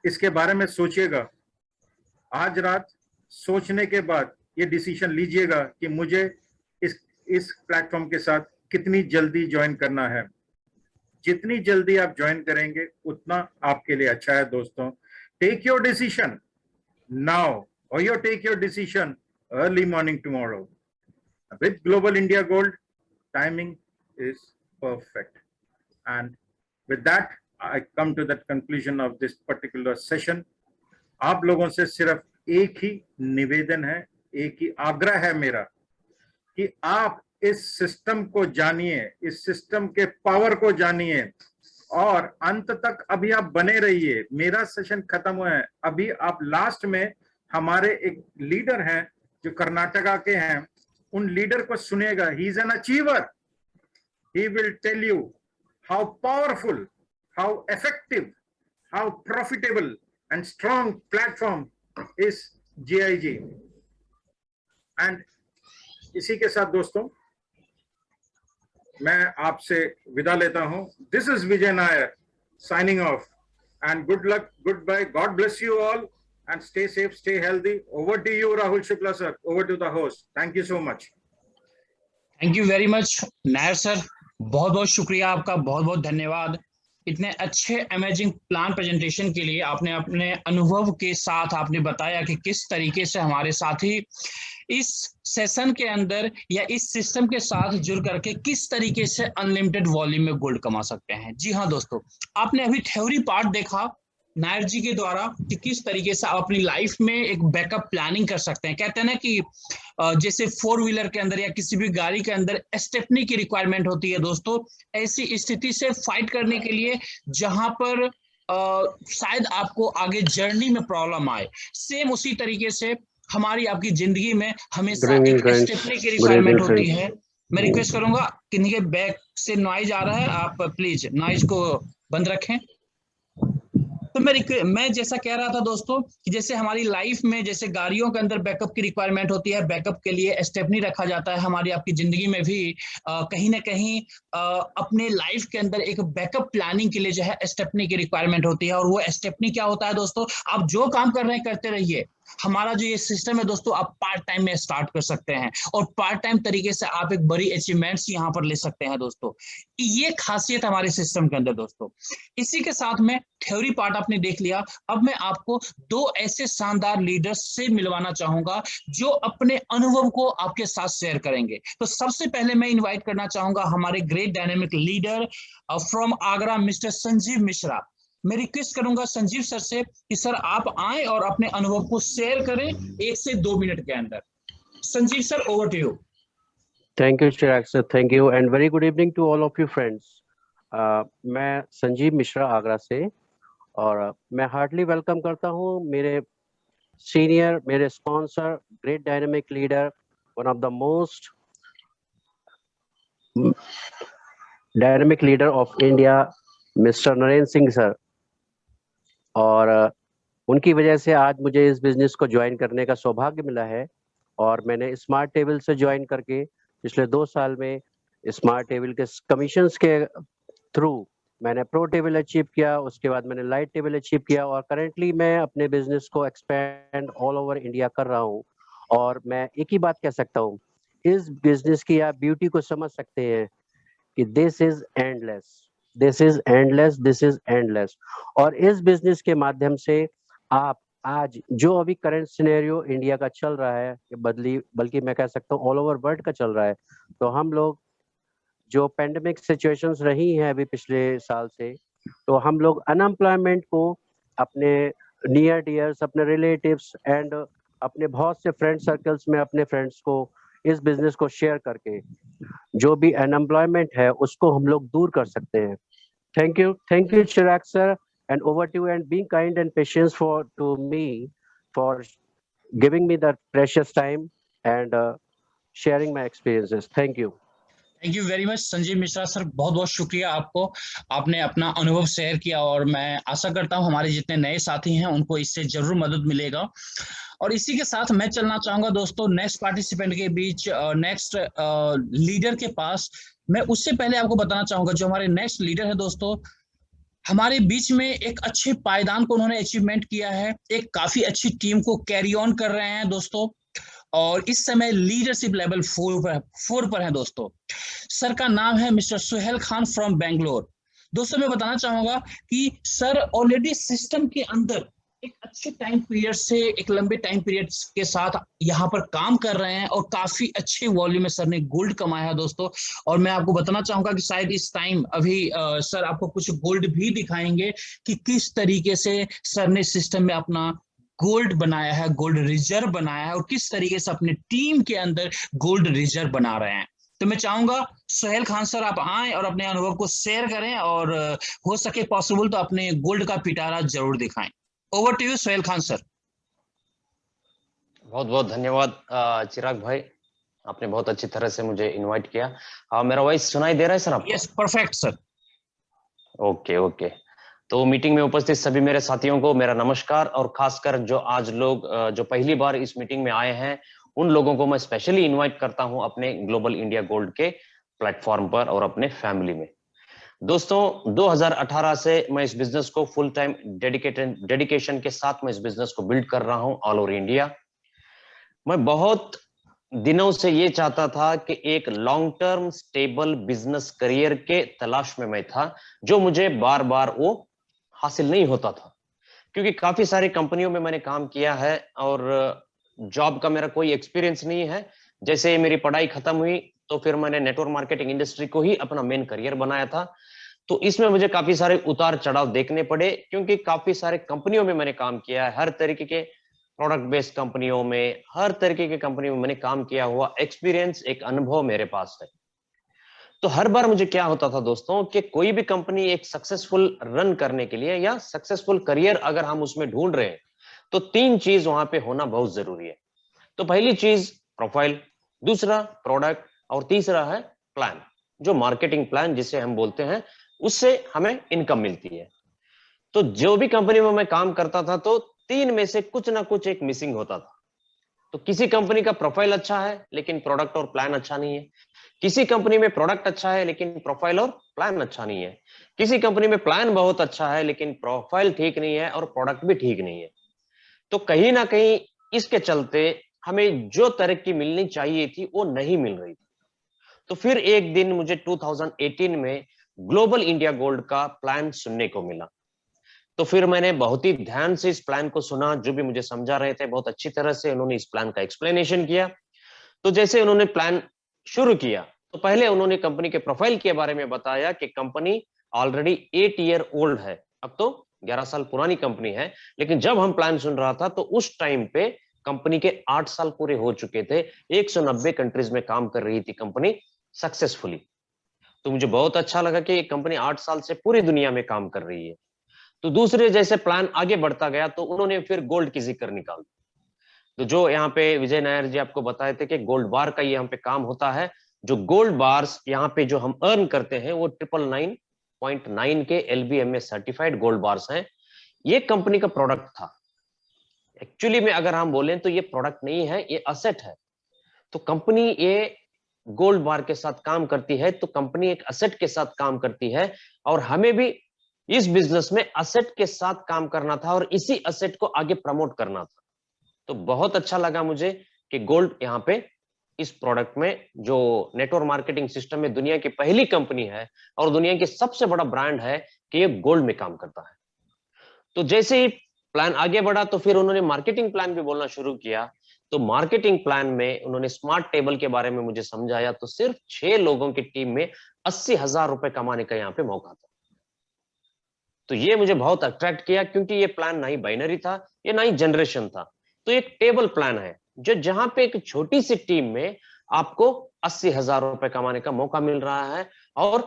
इसके बारे में सोचिएगा, आज रात सोचने के बाद ये डिसीजन लीजिएगा कि मुझे इस प्लेटफॉर्म के साथ कितनी जल्दी ज्वाइन करना है। जितनी जल्दी आप ज्वाइन करेंगे उतना आपके लिए अच्छा है दोस्तों। टेक योर डिसीजन नाउ और you take your decision early morning tomorrow. With Global India Gold timing is perfect, and with that I come to that conclusion of this particular session। आप लोगों से सिर्फ एक ही निवेदन है, एक ही आग्रह है मेरा कि आप इस सिस्टम को जानिए, इस सिस्टम के पावर को जानिए और अंत तक अभी आप बने रहिए। मेरा सेशन खत्म हुआ है, अभी आप लास्ट में हमारे एक लीडर हैं जो कर्नाटका के हैं, उन लीडर को सुनेगा। He is an achiever. He will tell you how powerful, how effective, how profitable and strong platform is GIG। And इसी के साथ दोस्तों मैं आपसे विदा लेता हूं। This is Vijay Nair signing off, and good luck, goodbye, God bless you all and stay safe, stay healthy। Over to you Rahul Shukla sir, over to the host। Thank you so much। Thank you very much Nair sir, बहुत बहुत शुक्रिया आपका, बहुत बहुत धन्यवाद। इतने अच्छे अमेजिंग प्लान प्रेजेंटेशन के लिए आपने अपने अनुभव के साथ आपने बताया कि किस तरीके से हमारे साथी इस सेशन के अंदर या इस सिस्टम के साथ जुड़ करके किस तरीके से अनलिमिटेड वॉल्यूम में गोल्ड कमा सकते हैं। जी हाँ दोस्तों, आपने अभी थ्योरी पार्ट देखा नायर जी के द्वारा कि किस तरीके से आप अपनी लाइफ में एक बैकअप प्लानिंग कर सकते हैं। कहते हैं ना कि जैसे 4 व्हीलर के अंदर या किसी भी गाड़ी के अंदर स्टेपनी की रिक्वायरमेंट होती है दोस्तों, ऐसी स्थिति से फाइट करने के लिए जहां पर शायद आपको आगे जर्नी में प्रॉब्लम आए, सेम उसी तरीके से हमारी आपकी जिंदगी में हमेशा एक स्टेपनी की रिक्वायरमेंट होती है। मैं रिक्वेस्ट करूंगा किन्हीं के बैक से नॉइज आ रहा है, आप प्लीज नॉइज को बंद रखें। तो मैं जैसा कह रहा था दोस्तों कि जैसे हमारी लाइफ में जैसे गाड़ियों के अंदर बैकअप की रिक्वायरमेंट होती है, बैकअप के लिए स्टेपनी रखा जाता है, हमारी आपकी जिंदगी में भी कहीं ना कहीं अपने लाइफ के अंदर एक बैकअप प्लानिंग के लिए जो है स्टेपनी की रिक्वायरमेंट होती है। और वो स्टेपनी क्या होता है दोस्तों, आप जो काम कर रहे हैं करते रहिए, हमारा जो ये सिस्टम है दोस्तों, आप पार्ट टाइम में स्टार्ट कर सकते हैं और पार्ट टाइम तरीके से आप एक बड़ी अचीवमेंट्स यहाँ पर ले सकते हैं दोस्तों। ये खासियत हमारे सिस्टम के अंदर दोस्तों। इसी के साथ में थ्योरी पार्ट आपने देख लिया, अब मैं आपको दो ऐसे शानदार लीडर्स से मिलवाना चाहूंगा जो अपने अनुभव को आपके साथ शेयर करेंगे। तो सबसे पहले मैं इन्वाइट करना चाहूंगा हमारे great dynamic leader from Agra, mister Sanjeev Mishra. मैं रिक्वेस्ट करूंगा संजीव सर से कि सर आप आए और अपने अनुभव को शेयर करें 1 से 2 मिनट के अंदर। Sanjeev sir, over to you. Thank you, Chirag sir. Thank you and very good evening to all of you friends. मैं संजीव मिश्रा आगरा से और मैं हार्डली वेलकम करता हूँ मेरे सीनियर, मेरे sponsor, great dynamic leader, one of the most dynamic leader of India, mister Narendra Singh sir. और उनकी वजह से आज मुझे इस बिजनेस को ज्वाइन करने का सौभाग्य मिला है और मैंने स्मार्ट टेबल से ज्वाइन करके पिछले 2 साल में स्मार्ट टेबल के कमीशंस के थ्रू मैंने प्रो टेबल अचीव किया, उसके बाद मैंने लाइट टेबल अचीव किया और करेंटली मैं अपने बिजनेस को एक्सपेंड ऑल ओवर इंडिया कर रहा हूँ। और मैं एक ही बात कह सकता हूँ, इस बिजनेस की आप ब्यूटी को समझ सकते हैं कि this is endless, this is endless, this is endless. और इस बिजनेस के माध्यम से आप आज जो अभी करंट सिनेरियो इंडिया का चल रहा है, बल्कि मैं कह सकता हूँ ऑल ओवर वर्ल्ड का चल रहा है, तो हम लोग जो पेंडेमिक सिचुएशंस रही हैं अभी पिछले साल से, तो हम लोग अनएम्प्लॉयमेंट को अपने नियर डियर्स, अपने रिलेटिव्स एंड अपने बहुत से फ्रेंड सर्कल्स में अपने फ्रेंड्स को इस बिजनेस को शेयर करके जो भी अनएम्प्लॉयमेंट है उसको हम लोग दूर कर सकते हैं। Thank you Chirag sir, and over to you, and being kind and patient to me for giving me that precious time and sharing my experiences. Thank you. Thank you very much Sanjeev Mishra sir, बहुत बहुत शुक्रिया आपको, आपने अपना अनुभव शेयर किया और मैं आशा करता हूं हमारे जितने नए साथी हैं उनको इससे जरूर मदद मिलेगा। और इसी के साथ मैं चलना चाहूंगा दोस्तों नेक्स्ट पार्टिसिपेंट के बीच, नेक्स्ट लीडर के पास। मैं उससे पहले आपको बताना चाहूंगा जो हमारे नेक्स्ट लीडर है दोस्तों, हमारे बीच में एक अच्छे पायदान को उन्होंने अचीवमेंट किया है, एक काफी अच्छी टीम को कैरी ऑन कर रहे हैं दोस्तों, और इस समय लीडरशिप लेवल 4 पर है दोस्तों। सर का नाम है मिस्टर सुहेल खान फ्रॉम बेंगलोर। दोस्तों मैं बताना चाहूंगा कि सर ऑलरेडी सिस्टम के अंदर एक अच्छे टाइम पीरियड से, एक लंबे टाइम पीरियड के साथ यहाँ पर काम कर रहे हैं और काफी अच्छे वॉल्यूम में सर ने गोल्ड कमाया है दोस्तों। और मैं आपको बताना चाहूंगा कि शायद इस टाइम अभी सर आपको कुछ गोल्ड भी दिखाएंगे कि किस तरीके से सर ने सिस्टम में अपना गोल्ड बनाया है, गोल्ड रिजर्व बनाया है और किस तरीके से अपने टीम के अंदर गोल्ड रिजर्व बना रहे हैं। तो मैं चाहूंगा सुहेल खान सर आप आए और अपने अनुभव को शेयर करें और हो सके पॉसिबल तो अपने गोल्ड का पिटारा जरूर दिखाएं। Over to you Suhail Khan sir. बहुत बहुत धन्यवाद चिराग भाई, आपने बहुत अच्छी तरह से मुझे इनवाइट किया। मेरा वॉइस सुनाई दे रहा है सर आपको? Yes, perfect sir. ओके। तो मीटिंग में उपस्थित सभी मेरे साथियों को मेरा नमस्कार, और खासकर जो आज लोग जो पहली बार इस मीटिंग में आए हैं उन लोगों को मैं स्पेशली इनवाइट करता हूं अपने ग्लोबल इंडिया गोल्ड के प्लेटफॉर्म पर और अपने फैमिली में। दोस्तों 2018 से मैं इस बिजनेस को फुल टाइम डेडिकेशन के साथ मैं इस बिजनेस को बिल्ड कर रहा हूं ऑल ओवर इंडिया। मैं बहुत दिनों से ये चाहता था कि एक long term stable business career के तलाश में मैं था, जो मुझे बार बार वो हासिल नहीं होता था, क्योंकि काफी सारी कंपनियों में मैंने काम किया है और जॉब का मेरा कोई एक्सपीरियंस नहीं है। जैसे मेरी पढ़ाई खत्म हुई तो फिर मैंने नेटवर्क मार्केटिंग इंडस्ट्री को ही अपना मेन करियर बनाया था। तो इसमें मुझे काफी सारे उतार चढ़ाव देखने पड़े, क्योंकि काफी सारे कंपनियों में मैंने काम किया है, हर तरीके के प्रोडक्ट बेस्ड कंपनियों में, हर तरीके की कंपनियों में मैंने काम किया हुआ एक्सपीरियंस, एक अनुभव मेरे पास है। तो हर बार मुझे क्या होता था दोस्तों कि कोई भी कंपनी एक सक्सेसफुल रन करने के लिए या सक्सेसफुल करियर अगर हम उसमें ढूंढ रहे हैं तो 3 चीज वहां पे होना बहुत जरूरी है। तो पहली चीज प्रोफाइल, दूसरा प्रोडक्ट और तीसरा है प्लान, जो मार्केटिंग प्लान जिसे हम बोलते हैं, उससे हमें इनकम मिलती है। तो जो भी कंपनी में मैं काम करता था तो 3 में से कुछ ना कुछ एक मिसिंग होता था। तो किसी कंपनी का प्रोफाइल अच्छा है लेकिन प्रोडक्ट और प्लान अच्छा नहीं है, किसी कंपनी में प्रोडक्ट अच्छा है लेकिन प्रोफाइल और प्लान अच्छा नहीं है, किसी कंपनी में प्लान बहुत अच्छा है लेकिन प्रोफाइल ठीक नहीं है और प्रोडक्ट भी ठीक नहीं है। तो कहीं ना कहीं इसके चलते हमें जो तरक्की मिलनी चाहिए थी वो नहीं मिल रही थी। तो फिर एक दिन मुझे 2018 में ग्लोबल इंडिया गोल्ड का प्लान सुनने को मिला। तो फिर मैंने बहुत ही ध्यान से इस प्लान को सुना, जो भी मुझे समझा रहे थे बहुत अच्छी तरह से उन्होंने इस प्लान का एक्सप्लेनेशन किया। तो जैसे उन्होंने प्लान शुरू किया तो पहले उन्होंने कंपनी के प्रोफाइल के बारे में बताया कि कंपनी ऑलरेडी 8 ईयर ओल्ड है, अब तो 11 साल पुरानी कंपनी है, लेकिन जब हम प्लान सुन रहा था तो उस टाइम पे कंपनी के 8 साल पूरे हो चुके थे, 190 कंट्रीज में काम कर रही थी कंपनी सक्सेसफुली। तो मुझे बहुत अच्छा लगा कि ये कंपनी 8 साल से पूरी दुनिया में काम कर रही है। तो दूसरे जैसे प्लान आगे बढ़ता गया तो उन्होंने फिर गोल्ड की जिक्र निकाल। तो जो यहाँ पे विजय नायर जी आपको बताए थे कि गोल्ड बार का ये यहाँ पे काम होता है, जो गोल्ड बार्स यहाँ पे जो हम अर्न करते हैं वो 999.9 के LBMA सर्टिफाइड गोल्ड बार्स हैं। ये कंपनी का प्रोडक्ट था। एक्चुअली में अगर हम बोलें तो ये प्रोडक्ट नहीं है, ये असेट है। तो कंपनी ये गोल्ड बार के साथ काम करती है, तो कंपनी एक असेट के साथ काम करती है और हमें भी इस बिजनेस में असेट के साथ काम करना था और इसी असेट को आगे प्रमोट करना था। तो बहुत अच्छा लगा मुझे कि गोल्ड यहाँ पे इस प्रोडक्ट में जो नेटवर्क मार्केटिंग सिस्टम में दुनिया की पहली कंपनी है और दुनिया की सबसे बड़ा ब्रांड है कि ये गोल्ड में काम करता है। तो जैसे ही प्लान आगे बढ़ा तो फिर उन्होंने मार्केटिंग प्लान भी बोलना शुरू किया। तो मार्केटिंग प्लान में उन्होंने स्मार्ट टेबल के बारे में मुझे समझाया। तो सिर्फ 6 लोगों की टीम में 80,000 रुपए कमाने का यहाँ पे मौका था। तो ये मुझे बहुत अट्रैक्ट किया, क्योंकि ये प्लान ना ही बाइनरी था, ये ना ही जनरेशन था। तो एक टेबल प्लान है जो जहां पे एक छोटी सी टीम में आपको 80,000 रुपए कमाने का मौका मिल रहा है और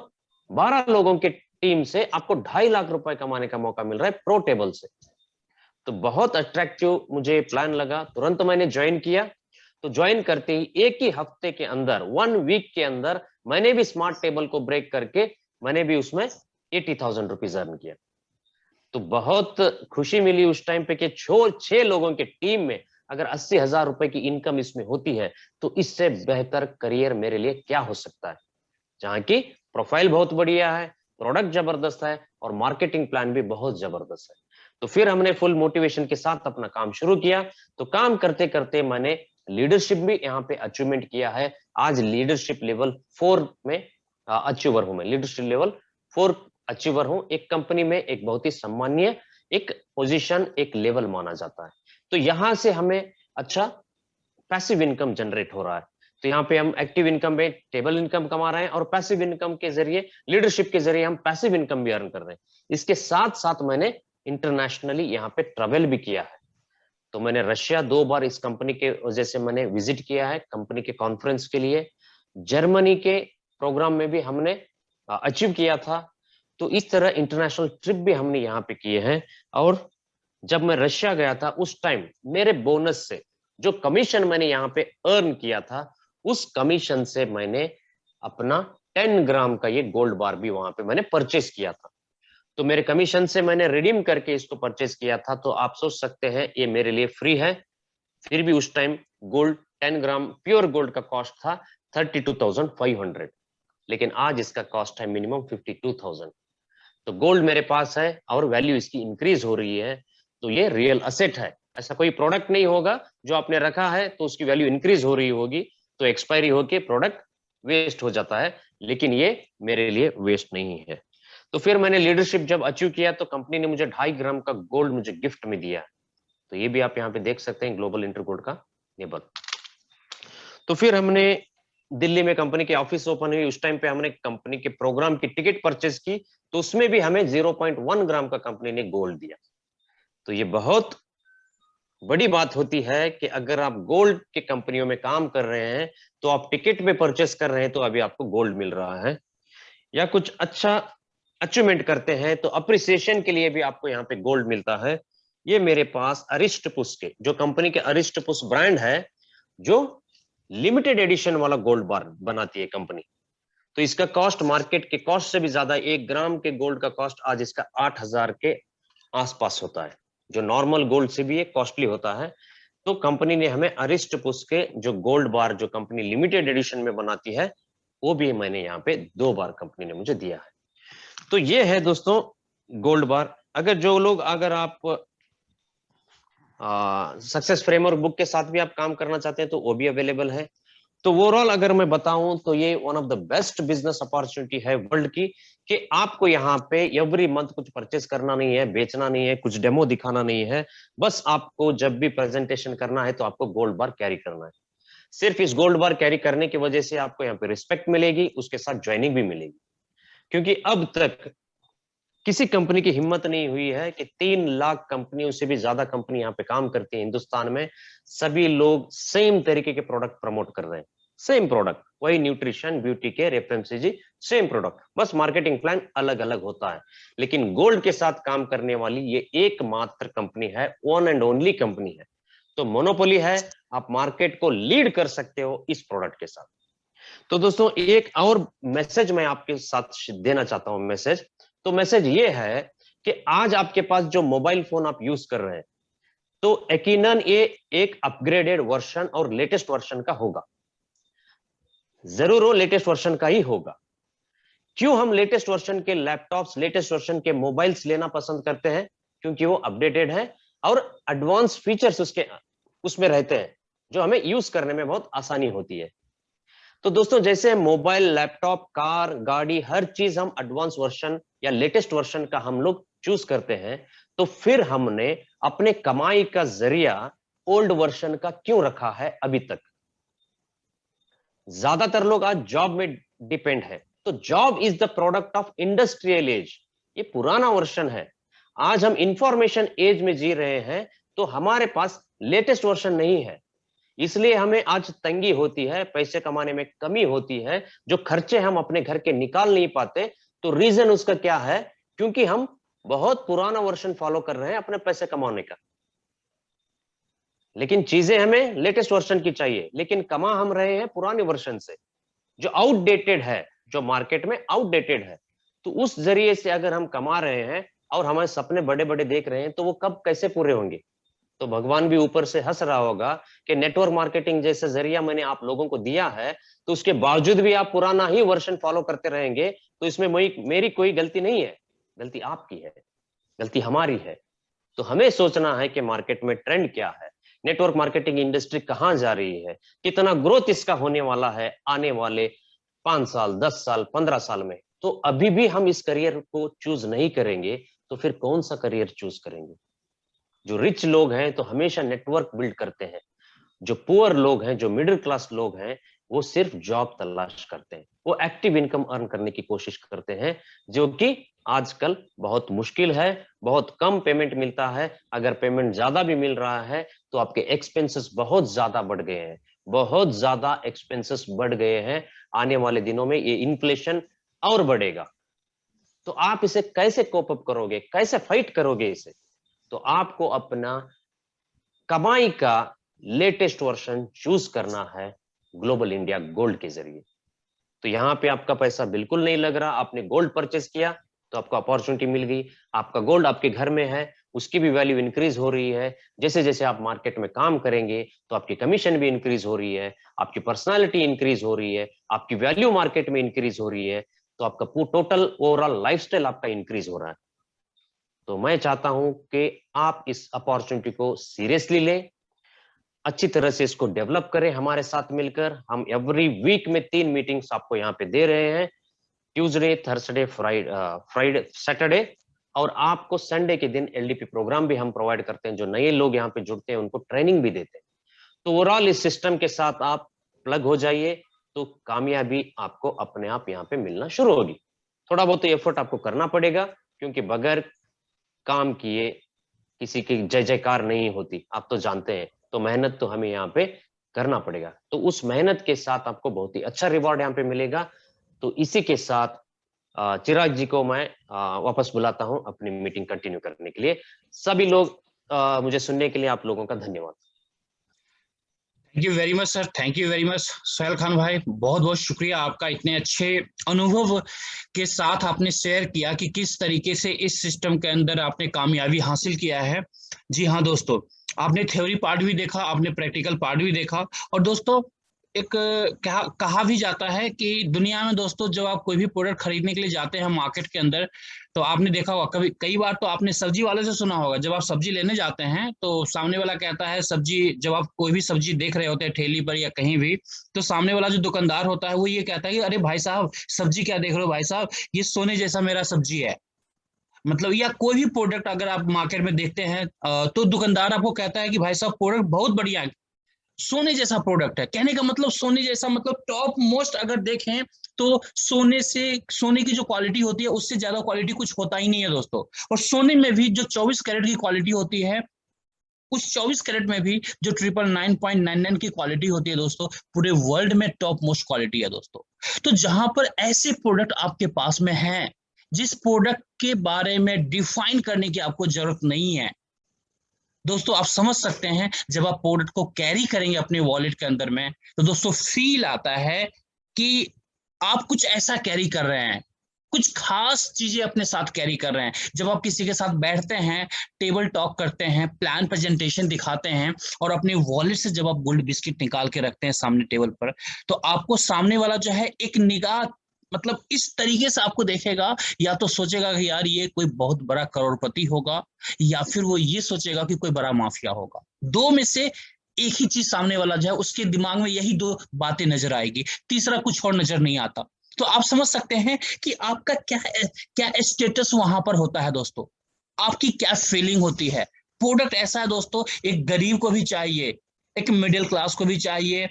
12 लोगों की टीम से आपको 2.5 लाख रुपए कमाने का मौका मिल रहा है प्रो टेबल से। तो बहुत अट्रैक्टिव मुझे प्लान लगा, तुरंत मैंने ज्वाइन किया। तो ज्वाइन करते ही एक ही हफ्ते के अंदर 1 वीक के अंदर मैंने भी स्मार्ट टेबल को ब्रेक करके मैंने भी उसमें 80,000 रुपीज अर्न किया। तो बहुत खुशी मिली उस टाइम पे कि 6 लोगों की टीम में अगर 80,000 रुपए की इनकम इसमें होती है तो इससे बेहतर करियर मेरे लिए क्या हो सकता है, जहां की प्रोफाइल बहुत बढ़िया है, प्रोडक्ट जबरदस्त है और मार्केटिंग प्लान भी बहुत जबरदस्त है। तो फिर हमने फुल मोटिवेशन के साथ अपना काम शुरू किया। तो काम करते करते मैंने लीडरशिप भी यहाँ पे अचीवमेंट किया है। आज लीडरशिप लेवल 4 में अचीवर हूं मैं, लीडरशिप लेवल 4 अचीवर हूं। एक कंपनी में एक बहुत ही सम्मानीय एक पोजीशन, एक लेवल माना जाता है। तो यहां से हमें अच्छा पैसिव इनकम जनरेट हो रहा है। तो यहाँ पे हम एक्टिव इनकम में टेबल इनकम कमा रहे हैं और पैसिव इनकम के जरिए, लीडरशिप के जरिए हम पैसिव इनकम भी अर्न कर रहे हैं। इसके साथ साथ मैंने इंटरनेशनली यहाँ पे ट्रेवल भी किया है। तो मैंने रशिया 2 बार इस कंपनी के वजह से मैंने विजिट किया है कंपनी के कॉन्फ्रेंस के लिए। जर्मनी के प्रोग्राम में भी हमने अचीव किया था। तो इस तरह इंटरनेशनल ट्रिप भी हमने यहाँ पे किए हैं। और जब मैं रशिया गया था उस टाइम मेरे बोनस से जो कमीशन मैंने यहाँ पे अर्न किया था, उस कमीशन से मैंने अपना 10 ग्राम का ये गोल्ड बार भी वहां पे मैंने परचेस किया था। तो मेरे कमीशन से मैंने रिडीम करके इसको परचेस किया था। तो आप सोच सकते हैं ये मेरे लिए फ्री है। फिर भी उस टाइम गोल्ड 10 ग्राम प्योर गोल्ड का कॉस्ट था 32,500, लेकिन आज इसका कॉस्ट है मिनिमम 52,000। तो गोल्ड मेरे पास है और वैल्यू इसकी इंक्रीज हो रही है। तो ये रियल असेट है। ऐसा कोई प्रोडक्ट नहीं होगा जो आपने रखा है तो उसकी वैल्यू इंक्रीज हो रही होगी तो एक्सपायरी होके प्रोडक्ट वेस्ट हो जाता है, लेकिन ये मेरे लिए वेस्ट नहीं है। तो फिर मैंने लीडरशिप जब अचीव किया तो कंपनी ने मुझे 2.5 ग्राम का गोल्ड मुझे गिफ्ट में दिया। तो ये भी आप यहाँ पे देख सकते हैं ग्लोबल इंटर गोल्ड का लेबल। तो फिर हमने दिल्ली में कंपनी की ऑफिस ओपन हुई, उस टाइम पे हमने कंपनी के प्रोग्राम की टिकट परचेज की। तो उसमें भी हमें 0.1 ग्राम का कंपनी ने गोल्ड दिया। तो ये बहुत बड़ी बात होती है कि अगर आप गोल्ड के कंपनियों में काम कर रहे हैं तो आप टिकट में परचेस कर रहे हैं तो अभी आपको गोल्ड मिल रहा है, या कुछ अच्छा अचीवमेंट करते हैं तो अप्रिसिएशन के लिए भी आपको यहाँ पे गोल्ड मिलता है। ये मेरे पास अरिस्टपुस के, जो कंपनी के अरिस्टपुस ब्रांड है, जो लिमिटेड एडिशन वाला गोल्ड बार बनाती है कंपनी। तो इसका कॉस्ट मार्केट के कॉस्ट से भी ज्यादा, 1 ग्राम के गोल्ड का कॉस्ट आज इसका 8,000 के आसपास होता है, जो नॉर्मल गोल्ड से भी ये कॉस्टली होता है। तो कंपनी ने हमें अरिस्टपुस के जो गोल्ड बार जो कंपनी लिमिटेड एडिशन में बनाती है वो भी मैंने यहाँ पे 2 बार कंपनी ने मुझे दिया है। तो ये है दोस्तों गोल्ड बार। अगर जो लोग, अगर आप सक्सेस फ्रेमवर्क बुक के साथ भी आप काम करना चाहते हैं तो वो भी अवेलेबल है। तो ओवरऑल अगर मैं बताऊं तो ये one of the best business opportunity है वर्ल्ड की, कि आपको यहाँ पे एवरी मंथ कुछ परचेस करना नहीं है, बेचना नहीं है, कुछ डेमो दिखाना नहीं है, बस आपको जब भी प्रेजेंटेशन करना है तो आपको गोल्ड बार कैरी करना है। सिर्फ इस गोल्ड बार कैरी करने की वजह से आपको यहाँ पे रिस्पेक्ट मिलेगी, उसके साथ ज्वाइनिंग भी मिलेगी, क्योंकि अब तक किसी कंपनी की हिम्मत नहीं हुई है कि 3 लाख कंपनियों से भी ज्यादा कंपनी यहाँ पे काम करती है हिंदुस्तान में, सभी लोग सेम तरीके के प्रोडक्ट प्रमोट कर रहे हैं, सेम प्रोडक्ट, वही nutrition, beauty care, FMCG, same product, बस मार्केटिंग प्लान अलग अलग होता है। लेकिन गोल्ड के साथ काम करने वाली ये एकमात्र कंपनी है, वन एंड ओनली कंपनी है। तो मोनोपोली है, आप मार्केट को लीड कर सकते हो इस प्रोडक्ट के साथ। तो दोस्तों एक और मैसेज मैं आपके साथ देना चाहता हूं मैसेज। तो मैसेज ये है कि आज आपके पास जो मोबाइल फोन आप यूज कर रहे हैं तो यकीनन ये एक अपग्रेडेड वर्जन और लेटेस्ट वर्जन का होगा, जरूर वो लेटेस्ट वर्जन का ही होगा। क्यों हम लेटेस्ट वर्जन के लैपटॉप्स, लेटेस्ट वर्जन के मोबाइल्स लेना पसंद करते हैं? क्योंकि वो अपडेटेड है और एडवांस फीचर्स उसमें रहते हैं जो हमें यूज करने में बहुत आसानी होती है। तो दोस्तों जैसे मोबाइल, लैपटॉप, कार, गाड़ी, हर चीज हम एडवांस वर्जन या लेटेस्ट वर्जन का हम लोग चूज करते हैं, तो फिर हमने अपने कमाई का जरिया ओल्ड वर्जन का क्यों रखा है अभी तक? ज्यादातर लोग आज जॉब में डिपेंड है, तो job is the product of industrial as, ये पुराना वर्जन है। आज हम इंफॉर्मेशन एज में जी रहे हैं, तो हमारे पास लेटेस्ट वर्जन नहीं है, इसलिए हमें आज तंगी होती है, पैसे कमाने में कमी होती है, जो खर्चे हम अपने घर के निकाल नहीं पाते। तो रीजन उसका क्या है? क्योंकि हम बहुत पुराना वर्जन फॉलो कर रहे हैं अपने पैसे कमाने का, लेकिन चीजें हमें लेटेस्ट वर्जन की चाहिए, लेकिन कमा हम रहे हैं पुराने वर्जन से जो आउटडेटेड है, जो मार्केट में आउटडेटेड है। तो उस जरिए से अगर हम कमा रहे हैं और हमारे सपने बड़े बड़े देख रहे हैं, तो वो कब कैसे पूरे होंगे? तो भगवान भी ऊपर से हंस रहा होगा कि नेटवर्क मार्केटिंग जैसा जरिया मैंने आप लोगों को दिया है, तो उसके बावजूद भी आप पुराना ही वर्जन फॉलो करते रहेंगे, तो इसमें मेरी कोई गलती नहीं है, गलती आपकी है, गलती हमारी है। तो हमें सोचना है कि मार्केट में ट्रेंड क्या है, नेटवर्क मार्केटिंग इंडस्ट्री कहां जा रही है, कितना ग्रोथ इसका होने वाला है आने वाले 5 साल, 10 साल, 15 साल में। तो अभी भी हम इस करियर को चूज नहीं करेंगे, तो फिर कौन सा करियर चूज करेंगे? जो रिच लोग हैं तो हमेशा नेटवर्क बिल्ड करते हैं, जो पुअर लोग हैं, जो मिडिल क्लास लोग हैं, वो सिर्फ जॉब तलाश करते हैं, वो एक्टिव इनकम अर्न करने की कोशिश करते हैं, जो कि आजकल बहुत मुश्किल है, बहुत कम पेमेंट मिलता है। अगर पेमेंट ज्यादा भी मिल रहा है तो आपके एक्सपेंसेस बहुत ज्यादा बढ़ गए हैं, बहुत ज्यादा एक्सपेंसेस बढ़ गए हैं। आने वाले दिनों में ये इन्फ्लेशन और बढ़ेगा, तो आप इसे कैसे कोप अप करोगे, कैसे फाइट करोगे इसे? तो आपको अपना कमाई का लेटेस्ट वर्जन चूज करना है ग्लोबल इंडिया गोल्ड के जरिए। तो यहाँ पे आपका पैसा बिल्कुल नहीं लग रहा, आपने गोल्ड परचेस किया तो आपको अपॉर्चुनिटी मिल गई, आपका गोल्ड आपके घर में है, उसकी भी वैल्यू इंक्रीज हो रही है। जैसे जैसे आप मार्केट में काम करेंगे तो आपकी कमीशन भी इंक्रीज हो रही है, आपकी पर्सनालिटी इंक्रीज हो रही है, आपकी वैल्यू मार्केट में इंक्रीज हो रही है, तो आपका टोटल ओवरऑल लाइफस्टाइल आपका इंक्रीज हो रहा है। तो मैं चाहता हूं कि आप इस अपॉर्चुनिटी को सीरियसली लें, अच्छी तरह से इसको डेवलप करें हमारे साथ मिलकर। हम एवरी वीक में 3 मीटिंग्स आपको यहाँ पे दे रहे हैं, ट्यूसडे, थर्सडे, फ्राइडे, सैटरडे, और आपको संडे के दिन एलडीपी प्रोग्राम भी हम प्रोवाइड करते हैं। जो नए लोग यहाँ पे जुड़ते हैं उनको ट्रेनिंग भी देते हैं। तो ओवरऑल इस सिस्टम के साथ आप प्लग हो जाइए, तो कामयाबी आपको अपने आप यहाँ पे मिलना शुरू होगी। थोड़ा बहुत एफर्ट आपको करना पड़ेगा, क्योंकि बगैर काम किए किसी की जय जयकार नहीं होती, आप तो जानते हैं। तो मेहनत तो हमें यहाँ पे करना पड़ेगा, तो उस मेहनत के साथ आपको बहुत ही अच्छा रिवॉर्ड यहाँ पे मिलेगा। तो इसी के साथ चिराग जी को मैं वापस बुलाता हूं अपनी मीटिंग कंटिन्यू करने के लिए। सभी लोग मुझे सुनने के लिए आप लोगों का धन्यवाद। Thank you very much sir, thank you very much Sohail Khan भाई, बहुत बहुत शुक्रिया आपका। इतने अच्छे अनुभव के साथ आपने शेयर किया कि किस तरीके से इस सिस्टम के अंदर आपने कामयाबी हासिल किया है। जी हाँ दोस्तों, आपने थ्योरी पार्ट भी देखा, आपने प्रैक्टिकल पार्ट भी देखा, और दोस्तों कहा भी जाता है कि दुनिया में दोस्तों जब आप कोई भी प्रोडक्ट खरीदने के लिए जाते हैं मार्केट के अंदर, तो आपने देखा होगा कई बार तो आपने सब्जी वाले से सुना होगा, जब आप सब्जी लेने जाते हैं तो सामने वाला कहता है सब्जी, जब आप कोई भी सब्जी देख रहे होते हैं ठेली पर या कहीं भी, तो सामने वाला जो दुकानदार होता है वो ये कहता है कि अरे भाई साहब सब्जी क्या देख रहे हो भाई साहब, ये सोने जैसा मेरा सब्जी है। मतलब या कोई भी प्रोडक्ट अगर आप मार्केट में देखते हैं तो दुकानदार आपको कहता है कि भाई साहब प्रोडक्ट बहुत बढ़िया है, सोने जैसा प्रोडक्ट है। कहने का मतलब सोने जैसा मतलब टॉप मोस्ट अगर देखें तो सोने की जो क्वालिटी होती है उससे ज्यादा क्वालिटी कुछ होता ही नहीं है दोस्तों। और सोने में भी जो 24 कैरेट की क्वालिटी होती है, उस 24 कैरेट में भी जो 999.99 की क्वालिटी होती है दोस्तों, पूरे वर्ल्ड में टॉप मोस्ट क्वालिटी है दोस्तों। तो जहां पर ऐसे प्रोडक्ट आपके पास में हैं, जिस प्रोडक्ट के बारे में डिफाइन करने की आपको जरूरत नहीं है दोस्तों, आप समझ सकते हैं जब आप प्रोडक्ट को कैरी करेंगे अपने वॉलेट के अंदर में, तो दोस्तों फील आता है कि आप कुछ ऐसा कैरी कर रहे हैं, कुछ खास चीजें अपने साथ कैरी कर रहे हैं। जब आप किसी के साथ बैठते हैं, टेबल टॉक करते हैं, प्लान प्रेजेंटेशन दिखाते हैं और अपने वॉलेट से जब आप गोल्ड बिस्किट निकाल के रखते हैं सामने टेबल पर, तो आपको सामने वाला जो है एक निगाह मतलब इस तरीके से आपको देखेगा, या तो सोचेगा कि यार ये कोई बहुत बड़ा करोड़पति होगा, या फिर वो ये सोचेगा कि कोई बड़ा माफिया होगा। दो में से एक ही चीज सामने वाला जो है उसके दिमाग में यही दो बातें नजर आएगी, तीसरा कुछ और नजर नहीं आता। तो आप समझ सकते हैं कि आपका क्या स्टेटस वहां पर होता है दोस्तों, आपकी क्या फीलिंग होती है। प्रोडक्ट ऐसा है दोस्तों, एक गरीब को भी चाहिए, एक मिडिल क्लास को भी चाहिए,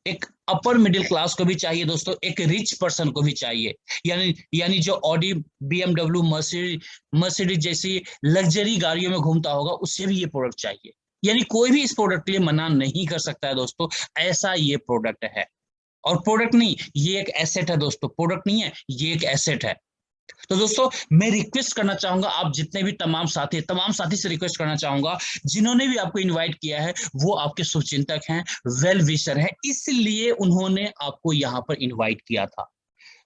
एक अपर मिडिल क्लास को भी चाहिए दोस्तों, एक रिच पर्सन को भी चाहिए। यानी जो ऑडी, BMW, मर्सिडीज जैसी लग्जरी गाड़ियों में घूमता होगा उससे भी ये प्रोडक्ट चाहिए। यानी कोई भी इस प्रोडक्ट के लिए मना नहीं कर सकता है दोस्तों, ऐसा ये प्रोडक्ट है। और प्रोडक्ट नहीं, ये एक एसेट है दोस्तों, प्रोडक्ट नहीं है, ये एक एसेट है। तो दोस्तों मैं रिक्वेस्ट करना चाहूंगा, आप जितने भी तमाम साथी से रिक्वेस्ट करना चाहूंगा, जिन्होंने भी आपको इनवाइट किया है वो आपके शुभचिंतक हैं, वेल विशर हैं, इसलिए उन्होंने आपको यहां पर इनवाइट किया था।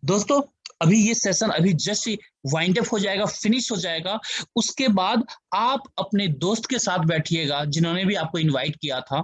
दोस्तों अभी ये सेशन अभी जस्ट वाइंड अप हो जाएगा, फिनिश हो जाएगा, उसके बाद आप अपने दोस्त के साथ बैठिएगा जिन्होंने भी आपको इन्वाइट किया था।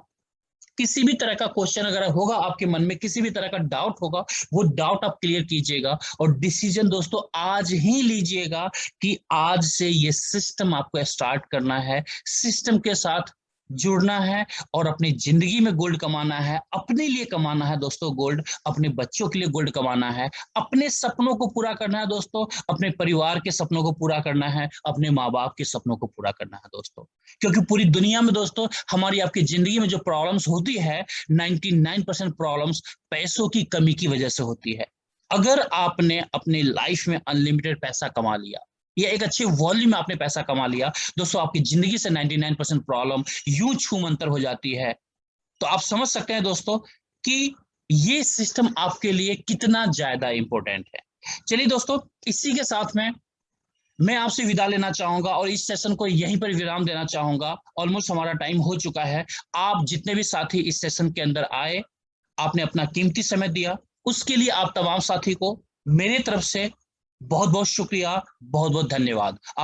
किसी भी तरह का क्वेश्चन अगर होगा आपके मन में, किसी भी तरह का डाउट होगा, वो डाउट आप क्लियर कीजिएगा और डिसीजन दोस्तों आज ही लीजिएगा कि आज से ये सिस्टम आपको स्टार्ट करना है, सिस्टम के साथ जुड़ना है और अपनी जिंदगी में गोल्ड कमाना है। अपने लिए कमाना है दोस्तों गोल्ड, अपने बच्चों के लिए गोल्ड कमाना है, अपने सपनों को पूरा करना है दोस्तों, अपने परिवार के सपनों को पूरा करना है, अपने माँ बाप के सपनों को पूरा करना है दोस्तों। क्योंकि पूरी दुनिया में दोस्तों हमारी आपकी जिंदगी में जो प्रॉब्लम्स होती है, 99% प्रॉब्लम्स पैसों की कमी की वजह से होती है। अगर आपने अपने लाइफ में अनलिमिटेड पैसा कमा लिया या एक अच्छे वॉल्यूम में आपने पैसा कमा लिया दोस्तों, आपकी जिंदगी से 99% प्रॉब्लम यूं छू मंतर हो जाती है। तो आप समझ सकते हैं दोस्तों कि ये सिस्टम आपके लिए कितना ज्यादा इंपॉर्टेंट है। चलिए दोस्तों, इसी के साथ में मैं आपसे विदा लेना चाहूंगा और इस सेशन को यहीं पर विराम देना चाहूंगा। ऑलमोस्ट हमारा टाइम हो चुका है। आप जितने भी साथी इस सेशन के अंदर आए, आपने अपना कीमती समय दिया, उसके लिए आप तमाम साथी को मेरे तरफ से बहुत बहुत शुक्रिया, बहुत बहुत धन्यवाद।